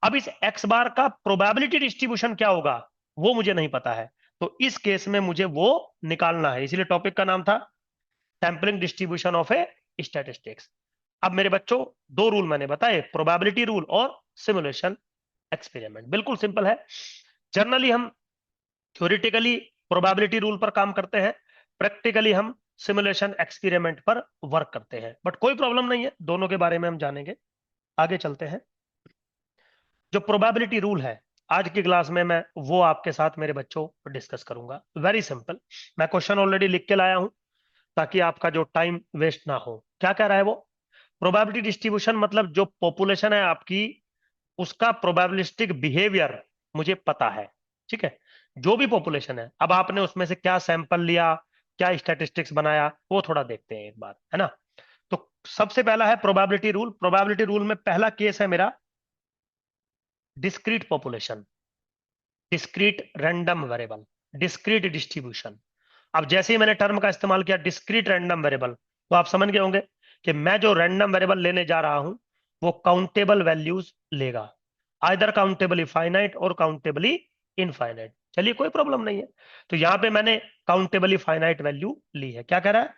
अब इस एक्स बार का प्रोबेबिलिटी डिस्ट्रीब्यूशन क्या होगा वो मुझे नहीं पता है, तो इस केस में मुझे वो निकालना है, इसीलिए टॉपिक का नाम था sampling distribution of a statistics. अब मेरे बच्चों दो रूल मैंने बताए, प्रोबेबिलिटी रूल और सिमुलेशन एक्सपेरिमेंट। बिल्कुल सिंपल है। जनरली हम थ्योरेटिकली प्रोबेबिलिटी रूल पर काम करते हैं, प्रैक्टिकली हम सिमुलेशन एक्सपेरिमेंट पर वर्क करते हैं, बट कोई प्रॉब्लम नहीं है, दोनों के बारे में हम जानेंगे। आगे चलते हैं। जो प्रोबेबिलिटी रूल है आज की क्लास में मैं वो आपके साथ मेरे बच्चों डिस्कस करूंगा। वेरी सिंपल, मैं क्वेश्चन ऑलरेडी लिख के लाया हूं ताकि आपका जो टाइम वेस्ट ना हो। क्या कह रहा है वो, प्रोबेबिलिटी डिस्ट्रीब्यूशन मतलब जो पॉपुलेशन है आपकी, उसका प्रोबेबिलिस्टिक बिहेवियर मुझे पता है। ठीक है, जो भी पॉपुलेशन है, अब आपने उसमें से क्या सैंपल लिया, क्या स्टैटिस्टिक्स बनाया, वो थोड़ा देखते हैं एक बार, है ना। तो सबसे पहला है प्रोबेबिलिटी रूल। प्रोबेबिलिटी रूल में पहला केस है मेरा discrete population, discrete random variable, discrete distribution. अब जैसे ही मैंने टर्म का इस्तेमाल किया डिस्क्रीट रैंडम वेरिएबल, तो आप समझ गए होंगे कि मैं जो रैंडम वेरिएबल लेने जा रहा हूं वो काउंटेबल वैल्यूज लेगा, आइदर काउंटेबली फाइनाइट और काउंटेबली इनफाइनाइट। चलिए कोई प्रॉब्लम नहीं है। तो यहां पे मैंने काउंटेबली फाइनाइट वैल्यू ली है। क्या कह रहा है?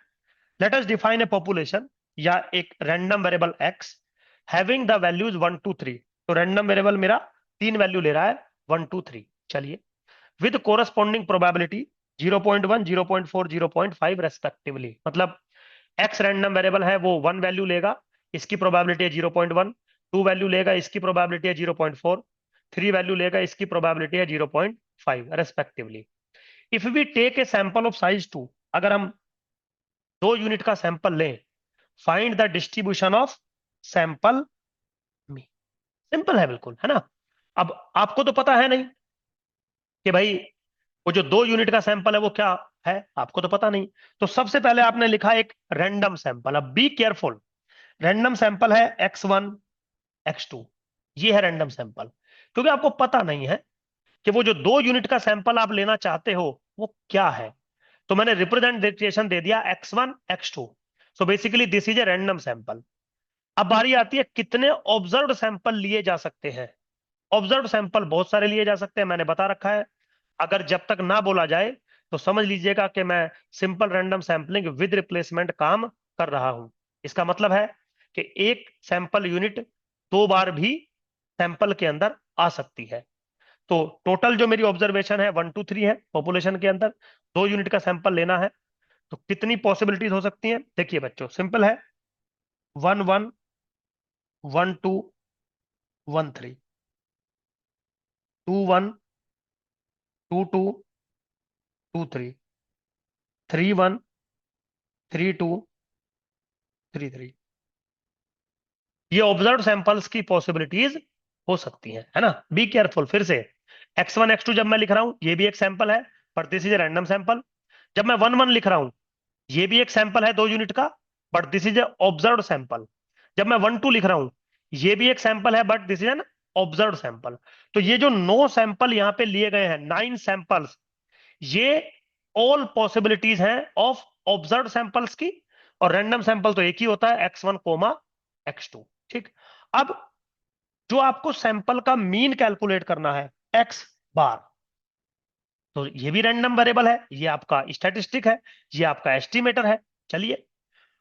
Let us define a population या एक random variable x having the values 1 2 3। तो रैंडम वेरिएबल मेरा 3 वैल्यू ले रहा है, 1 2 3। चलिए, विद कोरस्पॉन्डिंग प्रोबेबिलिटी 0.1 0.4 0.5 रेस्पेक्टिवली। मतलब एक्स रैंडम वेरिएबल है, वो 1 वैल्यू लेगा, इसकी प्रोबेबिलिटी है 0.1। 2 वैल्यू लेगा, इसकी प्रोबेबिलिटी है 0.4। 3 वैल्यू लेगा, इसकी प्रोबेबिलिटी है 0.5 respectively. If we take a sample of size 2, अगर हम 2 यूनिट का सैंपल लें, find the distribution of sample mean. Simple है बिल्कुल, है ना? अब आपको तो पता है नहीं कि भाई वो जो 2 यूनिट का सैंपल है वो क्या है, आपको तो पता नहीं। तो सबसे पहले आपने लिखा एक रैंडम सैंपल। अब बी केयरफुल, रैंडम सैंपल है x1 x2, ये है रैंडम सैंपल। क्योंकि आपको पता नहीं है कि वो जो 2 यूनिट का सैंपल आप लेना चाहते हो वो क्या है, तो मैंने रिप्रेजेंटेशन दे दिया x1 x2। So basically this is a random sample. अब बारी आती है कितने ऑब्जर्व्ड सैंपल लिए जा सकते हैं। ऑब्जर्व्ड सैंपल बहुत सारे लिए जा सकते हैं, मैंने बता रखा है। अगर जब तक ना बोला जाए तो समझ लीजिएगा कि मैं simple random sampling with replacement काम कर रहा हूं। इसका मतलब है कि एक सैंपल यूनिट 2 बार भी सैंपल के अंदर आ सकती है। तो टोटल जो मेरी ऑब्जर्वेशन है 1 2 3 है पॉपुलेशन के अंदर। 2 यूनिट का सैंपल लेना है, तो कितनी पॉसिबिलिटीज हो सकती हैं? देखिए बच्चों, सिंपल है। 1 1 1 2 1 3, 2 1 2 2 2 3, 3 1 3 2 3 3। ये ऑब्जर्व सैंपल्स की पॉसिबिलिटीज हो सकती है ना? Be careful. फिर से x1 x2 जब मैं लिख रहा हूं ये भी एक सैंपल है, but this is a random sample. जब मैं 1 1 लिख रहा हूं ये भी एक सैंपल है 2 यूनिट का, but this is a observe sample. जब मैं 1 2 लिख रहा हूं ये भी एक सैंपल है, but this is an observe sample. तो ये जो 9 सैंपल यहां पे लिए गए हैं, 9 सैंपल्स, ये ऑल पॉसिबिलिटीज हैं ऑफ ऑब्जर्व सैंपल्स की। और रैंडम सैंपल तो एक ही होता है, x1 कोमा x2। ठीक। अब जो आपको सैंपल का मीन कैलकुलेट करना है, x बार, तो ये भी रैंडम वेरिएबल है, ये आपका स्टैटिस्टिक है, ये आपका एस्टिमेटर है। चलिए,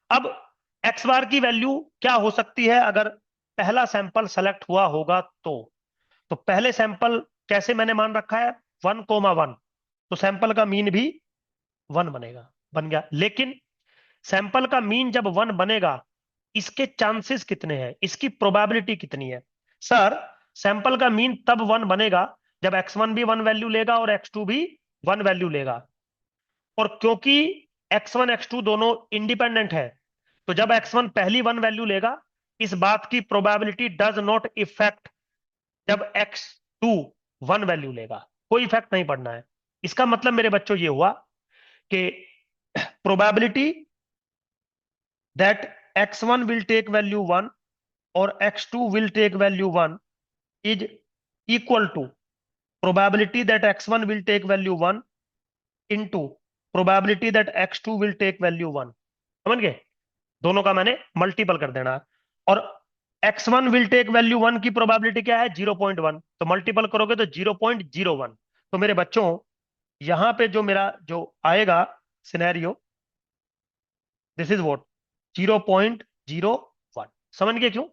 अब x बार की वैल्यू क्या हो सकती है अगर पहला सैंपल सेलेक्ट हुआ होगा तो पहले सैंपल कैसे मैंने मान रखा है, 1,1, तो सैंपल का मीन भी 1 बनेगा, बन गया। लेकिन सैंपल का मीन जब 1 बनेगा, इसके चांसेस कितने हैं, इसकी प्रोबेबिलिटी कितनी है? सर, सैंपल का मीन तब 1 बनेगा जब x1 भी 1 वैल्यू लेगा और x2 भी 1 वैल्यू लेगा। और क्योंकि x1 x2 दोनों इंडिपेंडेंट है, तो जब x1 पहली 1 वैल्यू लेगा, इस बात की प्रोबेबिलिटी डज नॉट इफेक्ट जब x2 1 वैल्यू लेगा। कोई इफेक्ट नहीं पड़ना है। इसका मतलब मेरे बच्चों ये हुआ कि probability that x1 will take value 1 or x2 will take value 1 is equal to probability that x1 will take value 1 into probability that x2 will take value 1। समझ गए? दोनों का मैंने मल्टीपल कर देना है। और x1 will take value 1 की प्रोबेबिलिटी क्या है? 0.1। तो मल्टीपल करोगे तो 0.01। तो मेरे बच्चों, यहां पे जो मेरा जो आएगा सिनेरियो, दिस इज व्हाट, 0.01। समझ गए क्यों?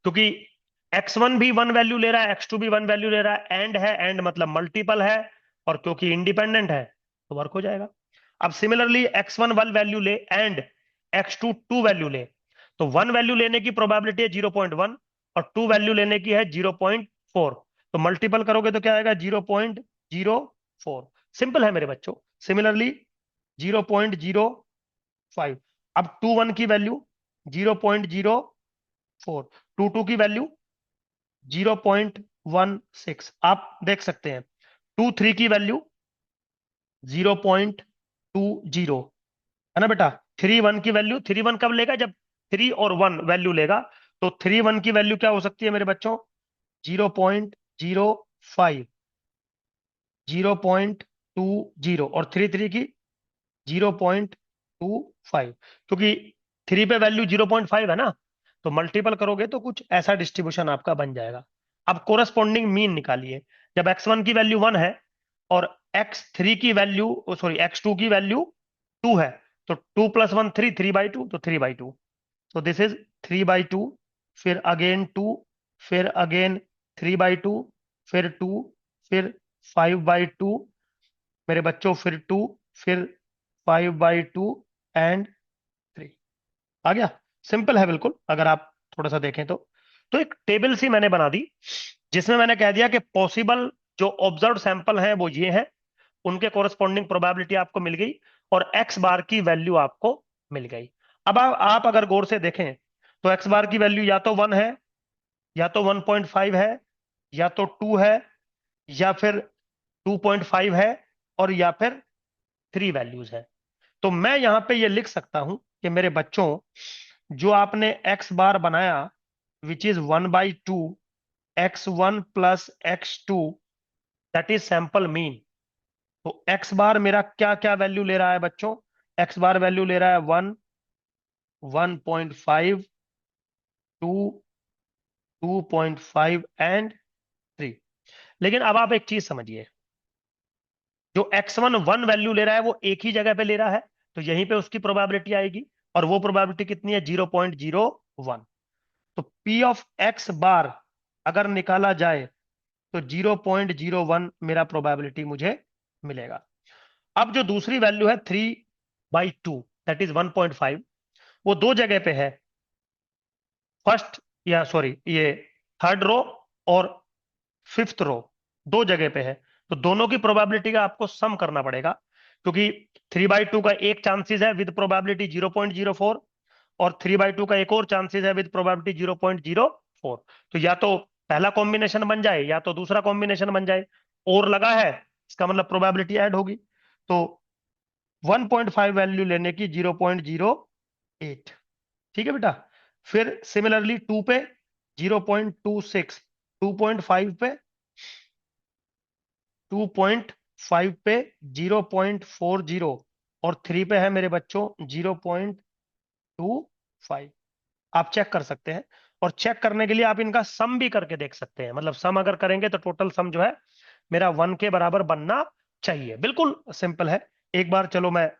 क्योंकि x1 भी 1 वैल्यू ले रहा है, x2 भी 1 वैल्यू ले रहा है, एंड है, एंड मतलब मल्टीपल है, और क्योंकि इंडिपेंडेंट है तो वर्क हो जाएगा। अब सिमिलरली x1 1 वैल्यू ले एंड x2 2 वैल्यू ले, तो 1 वैल्यू लेने की प्रोबेबिलिटी है 0.1 और 2 वैल्यू लेने की है 0.4। तो मल्टीपल करोगे तो क्या आएगा? 0.04। सिंपल है मेरे बच्चों। सिमिलरली 0.05। अब 2 1 की वैल्यू 0.04, 2 2 की वैल्यू 0.16। आप देख सकते हैं 2 3 की वैल्यू 0.20, है ना बेटा? 3 1 की वैल्यू, 3 1 कब लेगा? जब 3 और 1 वैल्यू लेगा। तो 3 1 की वैल्यू क्या हो सकती है मेरे बच्चों? 0.05, 0.20, और 3 3 की 0.25। क्योंकि 3 पे वैल्यू 0.5 है ना, तो मल्टीपल करोगे तो कुछ ऐसा डिस्ट्रीब्यूशन आपका बन जाएगा। अब कोरस्पॉन्डिंग मीन निकालिए। जब x1 की वैल्यू 1 है और x3 की वैल्यू, सॉरी x2 की वैल्यू 2 है, तो 2 + 1 3, 3/2, तो 3/2। तो दिस इज 3/2, फिर अगेन 2, फिर अगेन 3/2, फिर 2, फिर 5/2 मेरे बच्चों, फिर 2, फिर 5/2 एंड 3। आ गया। सिंपल है बिल्कुल, अगर आप थोड़ा सा देखें तो एक टेबल सी मैंने बना दी, जिसमें मैंने कह दिया कि पॉसिबल जो ऑब्जर्व सैंपल हैं वो ये हैं, उनके कोरस्पॉन्डिंग प्रोबेबिलिटी आपको मिल गई, और एक्स बार की वैल्यू आपको मिल गई। अब आप अगर गौर से देखें तो एक्स बार की वैल्यू या तो 1 है, या तो 1.5 है, या तो 2 है, या फिर 2.5 है, और या फिर 3 वैल्यूज है। तो मैं यहां पे ये लिख सकता हूं कि मेरे बच्चों, जो आपने एक्स बार बनाया which is 1/2 x1 plus x2, that is sample mean. तो एक्स बार मेरा क्या क्या वैल्यू ले रहा है बच्चों? एक्स बार वैल्यू ले रहा है 1, 1.5, 2, 2.5 एंड 3। लेकिन अब आप एक चीज समझिए, जो x1 वैल्यू ले रहा है वो एक ही जगह पे ले रहा है, तो यहीं पे उसकी प्रोबेबिलिटी आएगी, और वो प्रोबेबिलिटी कितनी है? 0.01। तो P ऑफ एक्स बार अगर निकाला जाए तो 0.01 मेरा प्रोबेबिलिटी मुझे मिलेगा। अब जो दूसरी वैल्यू है 3/2, दैट इज 1.5, वो दो जगह पे है। फर्स्ट, या सॉरी, ये थर्ड रो और फिफ्थ रो, दो जगह पे है। तो दोनों की प्रोबेबिलिटी का आपको सम करना पड़ेगा, क्योंकि 3/2 का एक चांसेस है विद प्रोबेबिलिटी 0.04, और 3/2 का एक और चांसेस है विद प्रोबेबिलिटी 0.04। तो या तो पहला कॉम्बिनेशन बन जाए या तो दूसरा कॉम्बिनेशन बन जाए, और लगा है इसका मतलब प्रोबेबिलिटी ऐड होगी। तो 1.5 वैल्यू लेने की 0.08। ठीक है बेटा। फिर सिमिलरली 2 पे 0.26, 2.5 पे 2.5 पे 0.40, और 3 पे है मेरे बच्चों 0.25। आप चेक कर सकते हैं, और चेक करने के लिए आप इनका सम भी करके देख सकते हैं। मतलब सम अगर करेंगे तो टोटल सम जो है मेरा 1 के बराबर बनना चाहिए। बिल्कुल सिंपल है। एक बार चलो मैं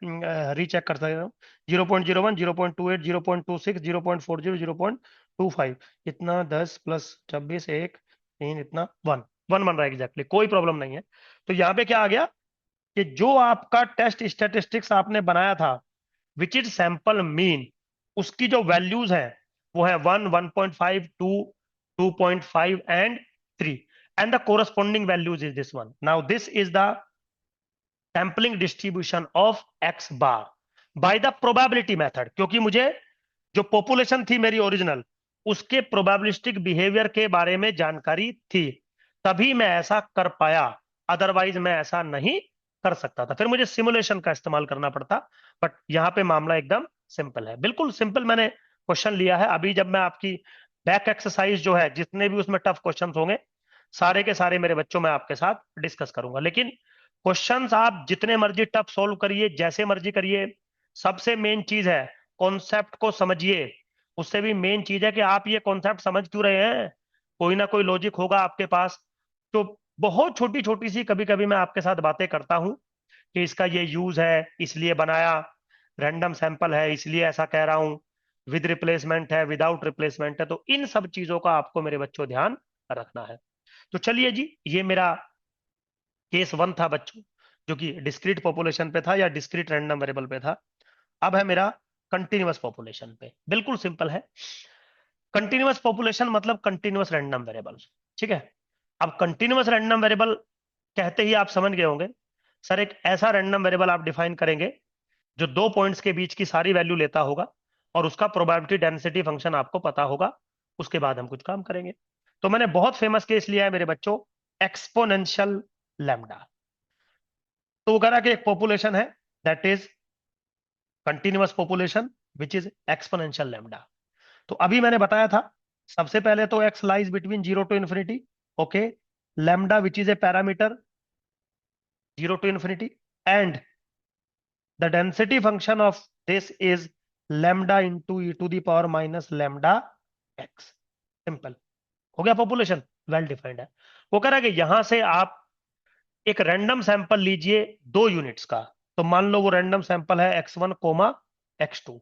रीचेक कर सकता हूँ। 0.01, 0.28, 0.26, 0.40, 0.25, इतना 10 प्लस 26, 1, 3, इतना 1, 1 बन रहा है एग्जैक्टली, कोई प्रॉब्लम नहीं है। तो यहाँ पे क्या आ गया कि जो आपका टेस्ट स्टेटिस्टिक्स आपने बनाया था विच इज सैंपल मीन, उसकी जो वैल्यूज है वो है 1, 1.5, 2, 2.5 and 3, and the corresponding values is this one. Now this is the sampling distribution of x bar by the probability method, क्योंकि मुझे जो पॉपुलेशन थी मेरी ओरिजिनल, उसके प्रोबेबिलिस्टिक बिहेवियर के बारे में जानकारी थी, तभी मैं ऐसा कर पाया। अदरवाइज मैं ऐसा नहीं कर सकता था, फिर मुझे सिमुलेशन का इस्तेमाल करना पड़ता। बट यहाँ पे मामला एकदम सिंपल है, बिल्कुल सिंपल। मैंने क्वेश्चन लिया है अभी, जब मैं आपकी बैक एक्सरसाइज जो है, जितने भी उसमें टफ क्वेश्चन होंगे, सारे के सारे मेरे बच्चों में आपके साथ डिस्कस करूंगा। लेकिन क्वेश्चंस आप जितने मर्जी टफ सॉल्व करिए, जैसे मर्जी करिए, सबसे मेन चीज है कॉन्सेप्ट को समझिए। उससे भी मेन चीज है कि आप ये कॉन्सेप्ट समझ क्यों रहे हैं, कोई ना कोई लॉजिक होगा आपके पास। तो बहुत छोटी छोटी सी कभी कभी मैं आपके साथ बातें करता हूं कि इसका ये यूज है इसलिए बनाया, रैंडम सैंपल है इसलिए ऐसा कह रहा हूं, विद रिप्लेसमेंट है, विदाउट रिप्लेसमेंट है। तो इन सब चीजों का आपको मेरे बच्चों ध्यान रखना है। तो चलिए जी, ये मेरा केस 1 था बच्चों, जो कि डिस्क्रीट पॉपुलेशन पे था या डिस्क्रीट रैंडम वेरिएबल पे था। अब है मेरा कंटिन्यूअस पॉपुलेशन पे। बिल्कुल सिंपल है। कंटिन्यूअस पॉपुलेशन मतलब कंटिन्यूअस रैंडम वेरिएबल। ठीक है। अब कंटिन्यूअस रैंडम वेरिएबल कहते ही आप समझ गए होंगे, सर एक ऐसा रैंडम वेरिएबल आप डिफाइन करेंगे जो दो पॉइंट्स के बीच की सारी वैल्यू लेता होगा, और उसका प्रोबेबिलिटी डेंसिटी फंक्शन आपको पता होगा। उसके बाद हम कुछ काम करेंगे। तो मैंने बहुत फेमस केस लिया है मेरे बच्चों, एक्सपोनेंशियल लैम्डा। तो वो कह रहा कि एक पॉपुलेशन है that is continuous population which is exponential lambda. तो अभी मैंने बताया था, सबसे पहले तो X lies between 0 to ∞, okay, lambda which is a parameter 0 to ∞, and the density function of this is lambda into e to the power minus lambda X. Simple हो गया। पॉपुलेशन वेल डिफाइंड है। वो कह रहा है कि यहां से आप एक रैंडम सैंपल लीजिए 2 यूनिट्स का। तो मान लो वो रैंडम सैंपल है x1 कोमा x2।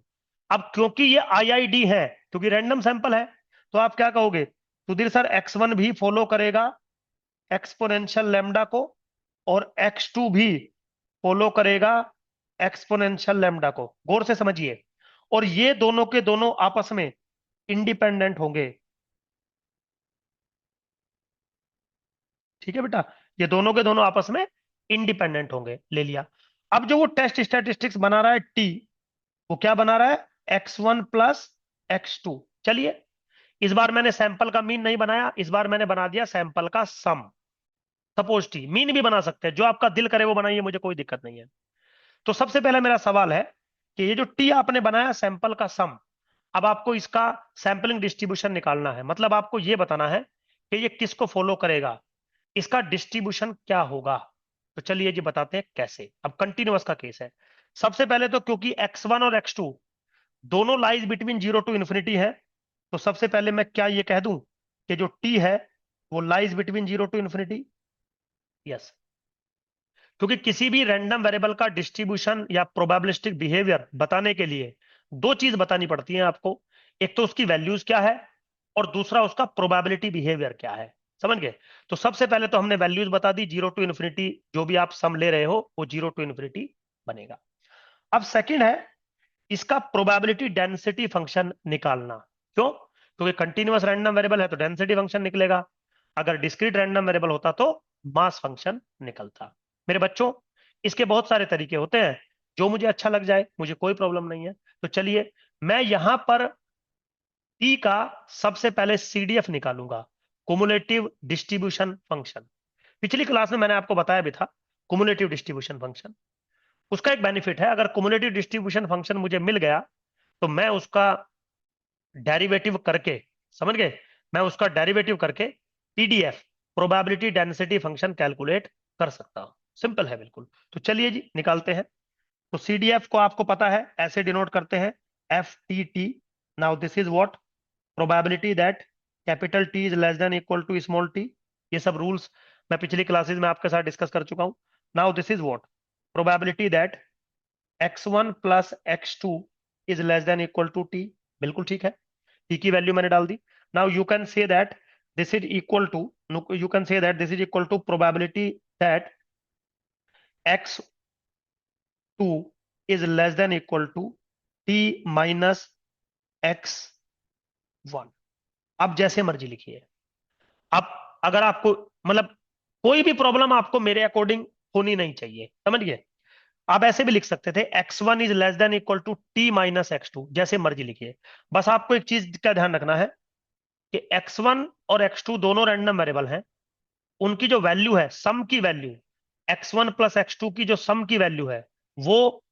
अब क्योंकि ये आईआईडी है, क्योंकि रैंडम सैंपल है, तो आप क्या कहोगे, सुधीर सर x1 भी फॉलो करेगा एक्सपोनेंशियल लैम्डा को, और x2 भी फॉलो करेगा एक्सपोनेंशियल लैम्डा को। गौर से समझिए। और ये दोनों के दोनों आपस में इंडिपेंडेंट होंगे। ठीक है बेटा, ये दोनों के दोनों आपस में इंडिपेंडेंट होंगे। ले लिया। अब जो वो टेस्ट स्टैटिस्टिक्स बना रहा है टी, वो क्या बना रहा है, x1 प्लस x2। चलिए, इस बार मैंने सैंपल का मीन नहीं बनाया, इस बार मैंने बना दिया सैंपल का सम। सपोज टी, मीन भी बना सकते हैं, जो आपका दिल करे वो बनाइए, मुझे कोई दिक्कत नहीं है। तो सबसे पहले मेरा सवाल है कि ये जो टी आपने बनाया सैंपल का सम, अब आपको इसका सैंपलिंग डिस्ट्रीब्यूशन निकालना है। मतलब आपको ये बताना है कि ये किसको फॉलो करेगा, इसका डिस्ट्रीब्यूशन क्या होगा। तो चलिए जी बताते हैं कैसे। अब कंटिन्यूअस का केस है। सबसे पहले तो क्योंकि x1 और x2 दोनों लाइज बिटवीन 0 to ∞ है, तो सबसे पहले मैं क्या ये कह दूं कि जो t है वो लाइज बिटवीन 0 to ∞। यस, क्योंकि किसी भी रैंडम वेरिएबल का डिस्ट्रीब्यूशन या प्रोबेबिलिस्टिक बिहेवियर बताने के लिए दो चीज बतानी पड़ती है आपको। एक तो उसकी वैल्यूज क्या है, और दूसरा उसका प्रोबेबिलिटी बिहेवियर क्या है। समझ गए। तो सबसे पहले तो हमने वैल्यूज बता दी, 0 to ∞, जो भी आप सम ले रहे हो वो 0 to ∞ बनेगा। अब सेकंड है इसका प्रोबेबिलिटी डेंसिटी फंक्शन निकालना। क्यों? क्योंकि कंटिन्यूअस रैंडम वेरिएबल है तो डेंसिटी फंक्शन निकलेगा, अगर डिस्क्रीट रैंडम वेरिएबल होता तो मास फंक्शन निकलता। मेरे बच्चों, इसके बहुत सारे तरीके होते हैं, जो मुझे अच्छा लग जाए मुझे कोई प्रॉब्लम नहीं है। तो चलिए, मैं यहां पर टी का सबसे पहले सीडीएफ निकालूंगा, कुमुलेटिव डिस्ट्रीब्यूशन फंक्शन। पिछली क्लास में मैंने आपको बताया भी था कुमुलेटिव डिस्ट्रीब्यूशन फंक्शन। उसका एक बेनिफिट है, अगर कुमुलेटिव डिस्ट्रीब्यूशन फंक्शन मुझे मिल गया तो मैं उसका डेरिवेटिव करके, समझ गए, मैं उसका डेरिवेटिव करके PDF, probability density function calculate कर सकता हूं। सिंपल है बिल्कुल। तो चलिए जी निकालते हैं। तो सीडीएफ को आपको पता है ऐसे डिनोट करते हैं, F T T. Now this is what, probability that capital T is less than equal to small T. ये सब रूल्स मैं पिछली क्लासेस में आपके साथ डिस्कस कर चुका हूं। Now this is what, probability that x1 plus x2 is less than equal to T. बिल्कुल ठीक है, टी की वैल्यू मैंने डाल दी। Now you can say that this is equal to, you can say that this is equal to probability that x2 is less than equal to T minus x1। अब जैसे मर्जी लिखिए। अब अगर आपको मतलब कोई भी प्रॉब्लम आपको मेरे अकॉर्डिंग होनी नहीं चाहिए, समझ गए। आप ऐसे भी लिख सकते थे x1 is less than equal to T minus x2, जैसे मर्जी लिखिए। बस आपको एक चीज का ध्यान रखना है कि x1 और x2 दोनों रैंडम वेरिएबल हैं, उनकी जो वैल्यू है, सम की वैल्यू, x1 प्लस x2 की जो सम की वैल्यू है वो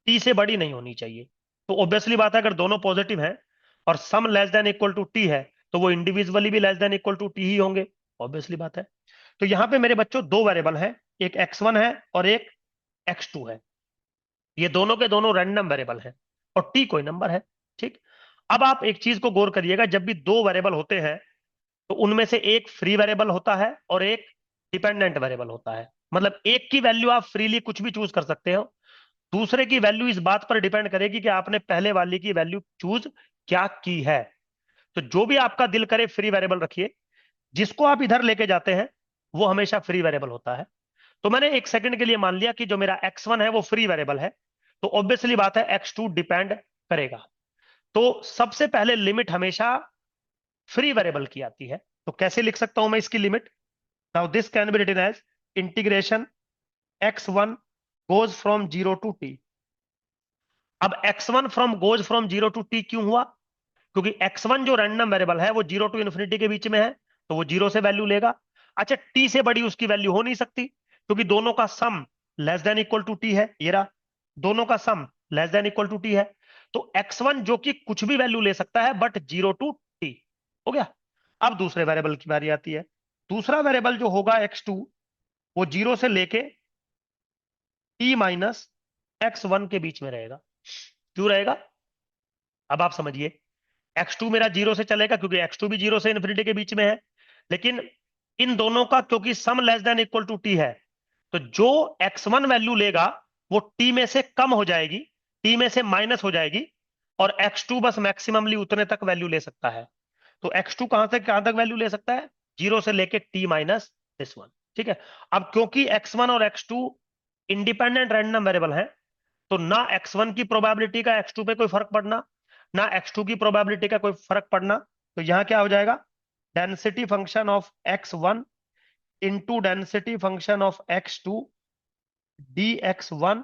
t से बड़ी नहीं होनी चाहिए। तो ऑब्वियसली बात है, अगर दोनों पॉजिटिव हैं और sum less than equal to T है, तो वो इंडिविजुअली भी less than equal to T ही होंगे। ऑब्वियसली बात है। तो यहां पे मेरे बच्चों दो वेरिएबल हैं, एक x1 है और एक x2 है। ये दोनों के दोनों रैंडम वेरिएबल हैं और टी कोई नंबर है। ठीक। अब आप एक चीज को गौर करिएगा, जब भी दो वेरिएबल होते हैं तो उनमें से एक फ्री वेरिएबल होता है और एक डिपेंडेंट वेरिएबल होता है। मतलब एक की वैल्यू आप फ्रीली कुछ भी चूज कर सकते हो, दूसरे की वैल्यू इस बात पर डिपेंड करेगी कि आपने पहले वाली की वैल्यू चूज क्या की है। तो जो भी आपका दिल करे फ्री वेरिएबल रखिए, जिसको आप इधर लेके जाते हैं वो हमेशा फ्री वेरिएबल होता है। तो मैंने एक सेकंड के लिए मान लिया कि जो मेरा x1 है वो फ्री वेरिएबल है, तो ऑब्वियसली बात है x2 डिपेंड करेगा। तो सबसे पहले लिमिट हमेशा फ्री वेरिएबल की आती है। तो कैसे लिख सकता हूं मैं इसकी limit, now this can be written as integration x1 goes from 0 to t। अब x1 from goes from 0 to t क्यों हुआ? क्योंकि x1 जो रैंडम वेरिएबल है वो 0 to ∞ के बीच में है, तो वो 0 से वैल्यू लेगा। अच्छा, t से बड़ी उसकी वैल्यू हो नहीं सकती, क्योंकि दोनों का sum less than equal to T है। ये रहा, दोनों का sum less than equal to T है। तो x1 जो कि कुछ भी वैल्यू ले सकता है बट 0 to t हो गया। अब दूसरे वेरिएबल की बारी आती है। दूसरा वेरिएबल जो होगा x2, वो 0 से लेके t माइनस x1 के बीच में रहेगा। क्यों रहेगा? अब आप समझिए, x2 मेरा 0 से चलेगा क्योंकि x2 भी 0 से इन्फिनिटी के बीच में है, लेकिन इन दोनों का क्योंकि sum less than equal to t है, तो जो x1 वैल्यू लेगा वो t में से कम हो जाएगी, t में से माइनस हो जाएगी, और x2 बस मैक्सिममली उतने तक वैल्यू ले सकता है। तो x2 कहां तक वैल्यू ले सकता है? 0 से लेके t माइनस दिस वन। ठीक है। अब क्योंकि x1 और x2 इंडिपेंडेंट रैंडम वेरिएबल हैं, तो ना x1 की प्रोबेबिलिटी का x2 पे कोई फर्क पड़ना, ना x2 की प्रोबेबिलिटी का कोई फर्क पड़ना। तो यहां क्या हो जाएगा? Density function of x1 into density function of x2 dx1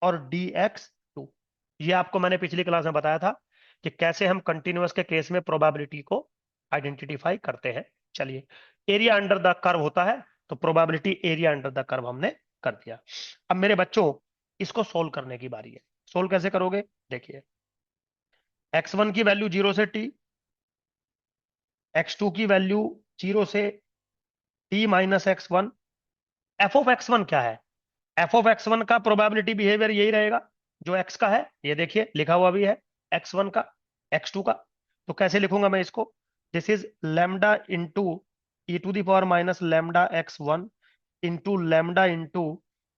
और dx2। ये आपको मैंने पिछली क्लास में बताया था कि कैसे हम कंटिन्यूअस के केस में प्रोबेबिलिटी को आइडेंटिफाई करते हैं। चलिए, एरिया अंडर द कर्व होता है, तो probability area under the curve हमने कर दिया। अब मेरे बच्चों, इसको सोल्व करने की बारी है। सोल्व कैसे करोगे? देखिए, x1 की वैल्यू 0 से t, x2 की वैल्यू 0 से t minus x1। F of x1 क्या है? एफ ऑफ x1 का प्रोबेबिलिटी बिहेवियर यही रहेगा जो x का है। ये देखिए लिखा हुआ भी है, x1 का, x2 का। तो कैसे लिखूंगा मैं इसको? This is lambda into e to the power minus lambda x1 into lambda into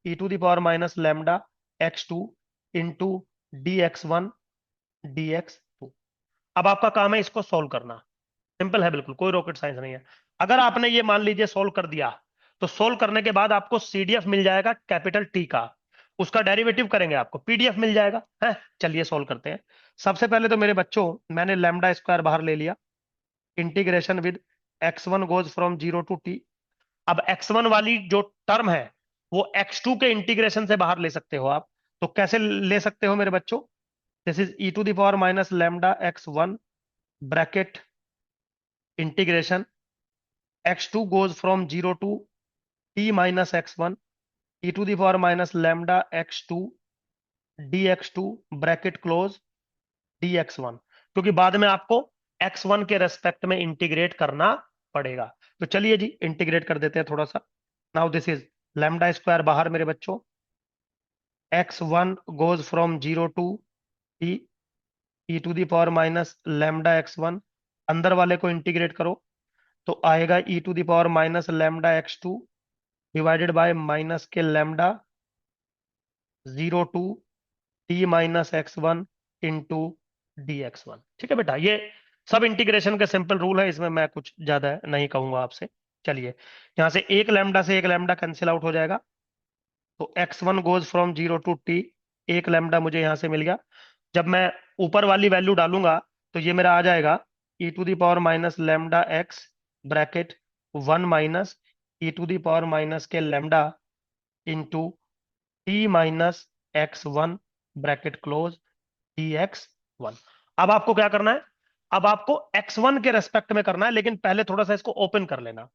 e to the power minus lambda x2 into dx1 dx2। अब आपका काम है इसको सोल्व करना। सिंपल है बिल्कुल, कोई रॉकेट साइंस नहीं है। अगर आपने ये मान लीजिए सोल्व कर दिया, तो सोल्व करने के बाद आपको सीडीएफ मिल जाएगा कैपिटल टी का, उसका डेरिवेटिव करेंगे आपको पीडीएफ मिल जाएगा है। चलिए सोल्व करते हैं। सबसे पहले तो मेरे बच्चों, मैंने लैम्डा स्क्वायर बाहर ले लिया, integration with x1 goes from 0 to t। अब x1 वाली जो टर्म है वो x2 के इंटीग्रेशन से बाहर ले सकते हो आप। तो कैसे ले सकते हो मेरे बच्चों? This is e to the power minus lambda x1 bracket integration x2 goes from 0 to t minus x1 e to the power minus lambda x2 dx2 bracket close dx1, क्योंकि बाद में आपको x1 के रेस्पेक्ट में इंटीग्रेट करना पड़ेगा। तो चलिए जी इंटीग्रेट कर देते हैं थोड़ा सा। Now this is lambda square बाहर मेरे बच्चों, x1 goes from 0 to t e to the power minus lambda x1, अंदर वाले को इंटीग्रेट करो तो आएगा e to the power minus lambda x2 divided by minus के lambda 0 to T minus x1 into dx1। ठीक है बेटा, ये सब इंटीग्रेशन के सिंपल रूल है, इसमें मैं कुछ ज्यादा नहीं कहूंगा आपसे। चलिए, यहां से एक लैम्डा से एक लैम्डा कैंसिल आउट हो जाएगा, तो x1 goes from 0 to t, एक लैम्डा मुझे यहां से मिल गया। जब मैं ऊपर वाली वैल्यू डालूंगा तो ये मेरा आ जाएगा e to the power minus lambda x bracket 1 minus e to the power minus के lambda into T minus x1 bracket close dx1। अब आपको क्या करना है? अब आपको x1 के रेस्पेक्ट में करना है, लेकिन पहले थोड़ा सा इसको ओपन कर लेना।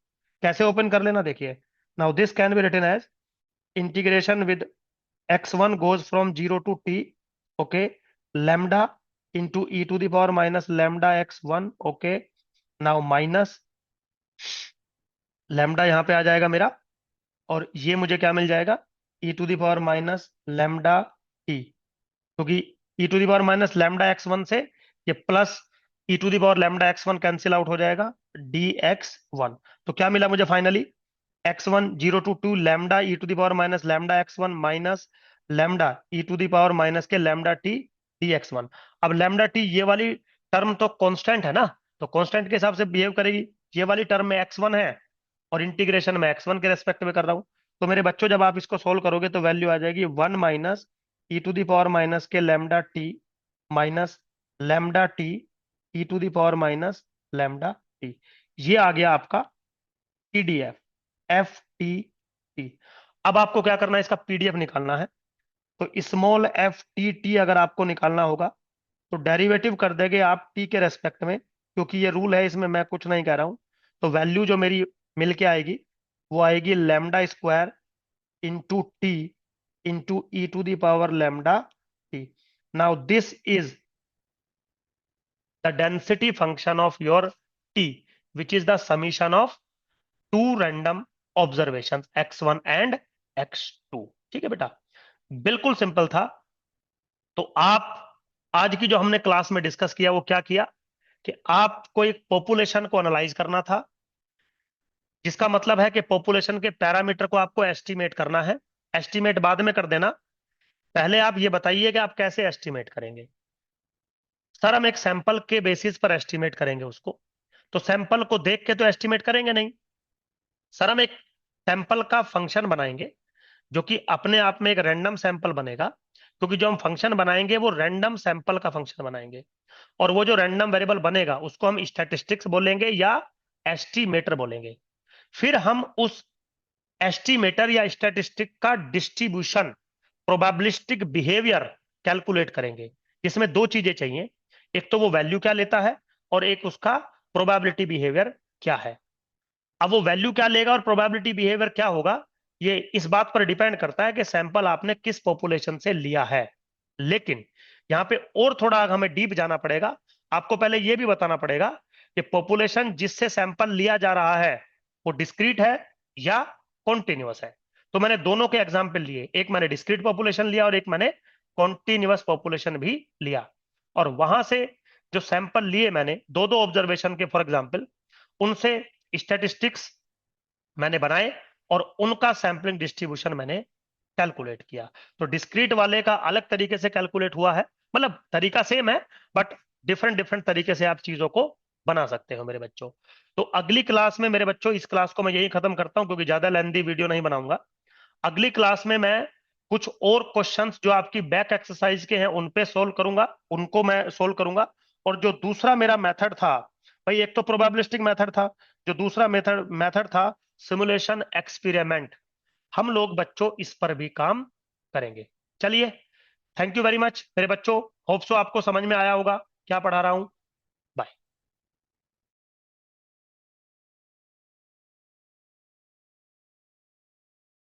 कैसे ओपन कर लेना? देखिए, now this can be written as integration with x1 goes from 0 to t, okay, lambda into e to the power minus lambda x1, okay. Now minus lambda यहां पे आ जाएगा मेरा, और ये मुझे क्या मिल जाएगा? E to the power minus lambda T, क्योंकि e to the power minus lambda x1 से ये plus e to the power lambda x1 cancel out हो जाएगा dx1। तो क्या मिला मुझे फाइनली? x1 0 to 2 lambda e to the power minus lambda x1 minus lambda e to the power minus के लैम्डा टी dx1। अब लैम्डा टी ये वाली टर्म तो कांस्टेंट है ना, तो कांस्टेंट के हिसाब से बिहेव करेगी। ये वाली टर्म में x1 है और इंटीग्रेशन में x1 के रेस्पेक्ट में कर रहा हूं। तो मेरे बच्चों, जब आप इसको सोल्व करोगे तो वैल्यू आ जाएगी 1 minus e to the power minus के lambda T minus lambda T e to the power minus lambda T. ये आ गया आपका पीडीएफ, एफ टी टी। अब आपको क्या करना है? इसका पीडीएफ निकालना है। तो स्मॉल एफ टी टी अगर आपको निकालना होगा तो डेरिवेटिव कर देंगे आप टी के रेस्पेक्ट में, क्योंकि ये रूल है, इसमें मैं कुछ नहीं कह रहा हूं। तो वैल्यू जो मेरी मिल के आएगी वो आएगी lambda square into T into e to the power lambda T. Now this is the density function of your T, which is the summation of two random observation x1 and x2। ठीक है बेटा, बिल्कुल simple था। तो आप आज की जो हमने क्लास में डिस्कस किया वो क्या किया कि आपको एक पॉपुलेशन को एनालाइज करना था, जिसका मतलब है कि पॉपुलेशन के पैरामीटर को आपको एस्टिमेट करना है। एस्टिमेट बाद में कर देना, पहले आप ये बताइए कि आप कैसे एस्टिमेट करेंगे। सर हम एक सैंपल के बेसिस पर एस्टिमेट करेंगे उसको, तो सैंपल को देख के तो एस्टिमेट करेंगे नहीं। सर हम एक सैंपल का फंक्शन बनाएंगे जो कि अपने आप में एक रैंडम सैंपल बनेगा, क्योंकि जो हम फंक्शन बनाएंगे वो रैंडम सैंपल का फंक्शन बनाएंगे, और वो जो रैंडम वेरिएबल बनेगा उसको हम स्टैटिस्टिक्स बोलेंगे या एस्टिमेटर बोलेंगे। फिर हम उस एस्टिमेटर या स्टैटिस्टिक का डिस्ट्रीब्यूशन, प्रोबेबिलिस्टिक बिहेवियर कैलकुलेट करेंगे, जिसमें दो चीजें चाहिए, एक तो वो वैल्यू क्या लेता है और एक उसका प्रोबेबिलिटी बिहेवियर क्या है। अब वो वैल्यू क्या लेगा और प्रोबेबिलिटी बिहेवियर क्या होगा, ये इस बात पर डिपेंड करता है कि सैंपल आपने किस पॉपुलेशन से लिया है। लेकिन यहाँ पे और थोड़ा हमें डीप जाना पड़ेगा। आपको पहले ये भी बताना पड़ेगा कि पॉपुलेशन जिससे सैंपल लिया जा रहा है वो डिस्क्रीट है या कॉन्टिन्यूअस है। तो मैंने दोनों के एग्जाम्पल लिए, एक मैंने डिस्क्रीट पॉपुलेशन लिया और एक मैंने कॉन्टिन्यूअस पॉपुलेशन भी लिया, और वहां से जो सैंपल लिए मैंने दो दो ऑब्जर्वेशन के फॉर एग्जाम्पल, उनसे स्टैटिस्टिक्स मैंने बनाए और उनका सैंपलिंग डिस्ट्रीब्यूशन मैंने कैलकुलेट किया। तो डिस्क्रीट वाले का अलग तरीके से कैलकुलेट हुआ है, मतलब तरीका सेम है बट डिफरेंट डिफरेंट तरीके से आप चीजों को बना सकते हो मेरे बच्चों। तो अगली क्लास में मेरे बच्चों, इस क्लास को मैं यही खत्म करता हूं क्योंकि ज्यादा लेंथी वीडियो नहीं बनाऊंगा। अगली क्लास में मैं कुछ और क्वेश्चंस जो आपकी बैक एक्सरसाइज के हैं उन पे सोल्व करूंगा, उनको मैं सोल्व करूंगा। और जो दूसरा मेरा मेथड था भाई, एक तो प्रोबेबिलिस्टिक मेथड था, जो दूसरा मेथड मेथड था सिमुलेशन एक्सपेरिमेंट, हम लोग बच्चों इस पर भी काम करेंगे। चलिए, थैंक यू वेरी मच मेरे बच्चों। होप सो आपको समझ में आया होगा क्या पढ़ा रहा हूं।